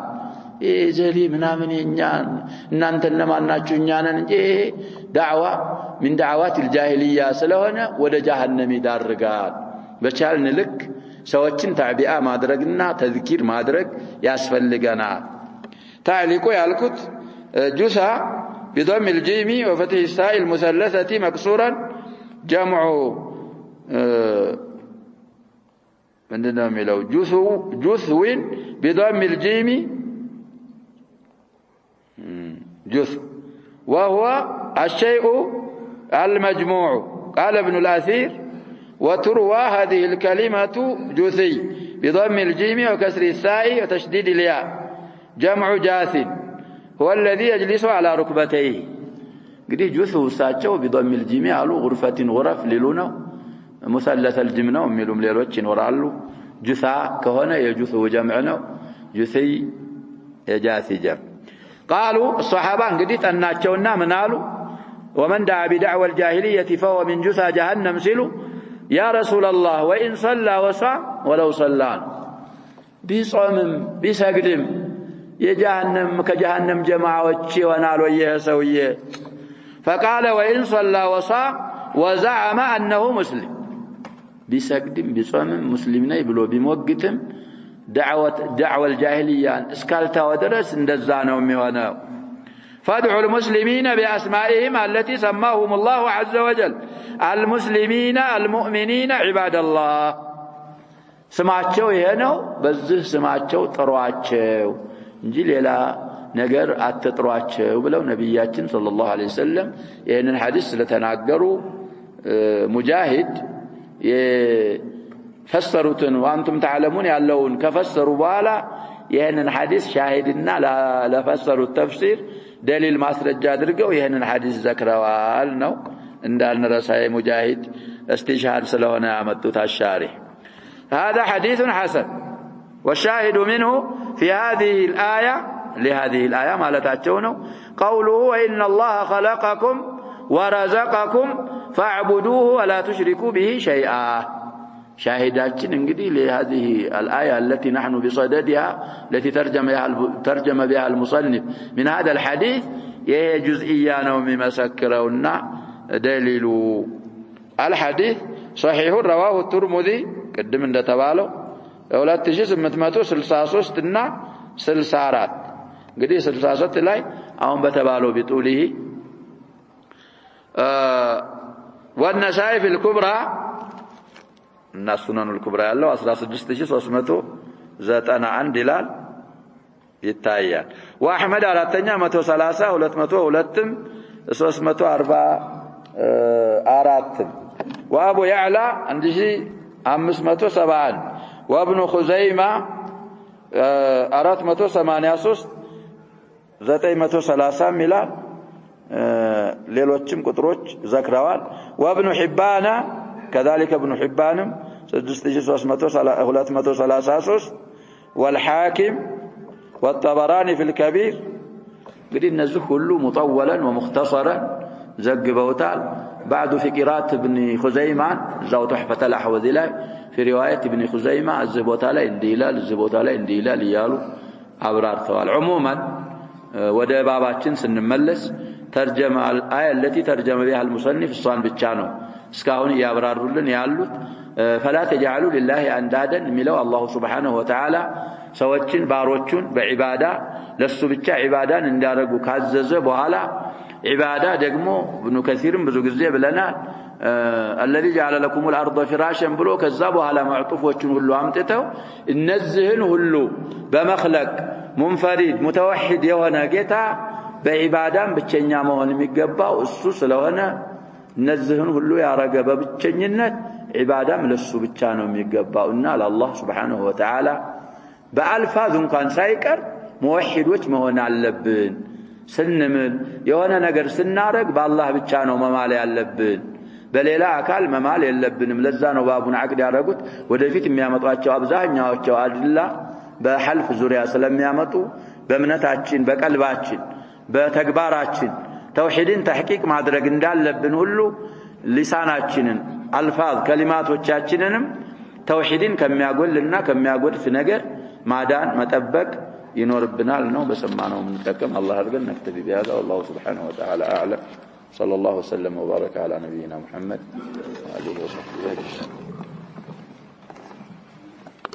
A: ዘሊ ምናምን የኛን እናንተ ለማናችሁ እኛንን እንጂ ዳዕዋ من دعوات الجاهليه ስለሆነ ወደ ጀሃነም ይዳርጋል በቻልን ልክ ሰዎችን ታቢዓ ማድረግና ተዝኪር ማድረግ ያስፈልገናል تعليقه يالكت جثى بضم الجيم وفتح الساء المثلثة مكسورا جمع عندنا ملو جثو بضم الجيم جث وهو الشيء المجموع قال ابن الأثير وتروى هذه الكلمة جثي بضم الجيم وكسر الساء وتشديد الياء جمع جاث هو الذي يجلس على ركبتيه قد جثو ساتشو بضم الجيم على غرفة غرف للونه مثلث الجمنة وميلهم ليروتش ورالو جثا كهنا يجثو جمعنا جثي يجاثي جمع قالوا الصحابة قد تناتشونا منالو ومن دعا بدعوى الجاهلية فهو من جثى جهنم سلو يا رسول الله وإن صلى وصام ولو صلان بيصوم بيسجدم يجهنم كجهنم جماعة ونالو يسويه فقال وإن صلى وصام وزعم أنه مسلم بيسجدم بيصوم مسلمين يبلو بموقتهم دعوة الجاهلية اسكالتا ودرس اندزانهم ميوانا فادعوا المسلمين بأسمائهم التي سماهم الله عز وجل المسلمين المؤمنين عباد الله سمعتشو يهنو بزه سمعتشو طرواتشو እንጂ ሌላ ነገር አትጥሯቸው ብለው ነብያችን ሰለላሁ ዐለይሂ ወሰለም ይሄንን ሐዲስ ስለተናገሩ ሙጃሂድ የፈሰሩትን ወአንቱም ተዓለሙን ያለውን ከፈሰሩ በኋላ ይሄንን ሐዲስ ሻሂድና ለፈሰሩት ተፍሲር ደሊል ማስረጃ አድርገው ይሄንን ሐዲስ ዘክረዋል ነው እንዳልነረሳ ሙጃሂድ استشهاد ስለሆነ ያመጡት አሻሪ هذا حديث حسن والشاهد منه في هذه الآية لهذه الآية مالتاچو نو قوله إن الله خلقكم ورزقكم فاعبدوه ولا تشركوا به شيئا شاهداتنا انجدي لهذه الآية التي نحن بصددها التي ترجم بها المصنف من هذا الحديث هي جزئيانا ومسكرنا دليل الحديث صحيح رواه الترمذي قدم እንደተባለው 2863 እና 64 እንግዲህ 63 ላይ አሁን በተባለው ቢጡሊሂ والنسائي في الكبرى الناس سنن الكبرى ያለው 16391 ይላል ይታያል واحمد አራተኛ 130 202 344 وابو يعلى 1571 وابن خزيمة 483 930 ሚላል ሌሎችም ቁጥሮች ዘክረዋል وابن حبان كذلك ابن حبان 6333 والحاكم والطبراني في الكبير እንግዲህ እነዚህ ሁሉ مطولا ومختصرا ዘግበውታል بعد في قراءة ابن خزيمة زاو تحفة الأحوذي لا في رواية ابن خزيمة الزبوتا لا انديلال الزبوتا لا انديلال يالو أبرار ثوال عموما وده باباتشن سنملس ترجمة الآية التي ترجم بها المصنف الصان بالشانو اسكاهون يابرار لن يالوت فلا تجعلوا لله اندادا ميلو الله سبحانه وتعالى سوچن باروچن بعباده ለሱ ብቻ ዒባዳን እንዲያደርጉ ካዘዘ በኋላ ዒባዳ ደግሞ ابن كثير ብዙ ጊዜ ብለናል الذي جعل لكم الارض فراشا ብሎ ከዛ በኋላ ማዕጡፎችን ሁሉ አምጥተው እነዚህን ሁሉ በመخلق منفرد متوحد የሆነ ጌታ በዒባዳም ብቸኛ መሆን የሚገባው እሱ ስለሆነ እነዚህን ሁሉ ያረገ በብቸኝነት ዒባዳም ለሱ ብቻ ነው የሚገባውና ለአላህ Subhanahu Wa Ta'ala በአልፋዝ እንኳን ሳይቀር ሙወሂዶች መሆን አለብን ስንምል የሆነ ነገር ስናረግ በአላህ ብቻ ነው መማል ያለብን በሌላ አካል መማል የለብንም ለዛ ነው ባቡን አቅድ ያረጉት ወደፊት የሚያመጧቸው አብዛኛዎቹ አድላ በሐልፍ ዙሪያ ስለሚያመጡ በእምነታችን በቀልባችን በተግባራችን ተውሂድን ተሕቂቅ ማድረግ እንዳለብን ሁሉ ሊሳናችንን አልፋዝ ከሊማቶቻችንንም ተውሂድን ከሚያጎልና ከሚያጎድፍ ነገር ማዳን መጠበቅ ينوربنا لنا بسمعنا ومنتكم الله أرجل نكتفي بهذا والله سبحانه وتعالى أعلم صلى الله وسلم وبارك على نبينا محمد وآله وصحبه أجمعين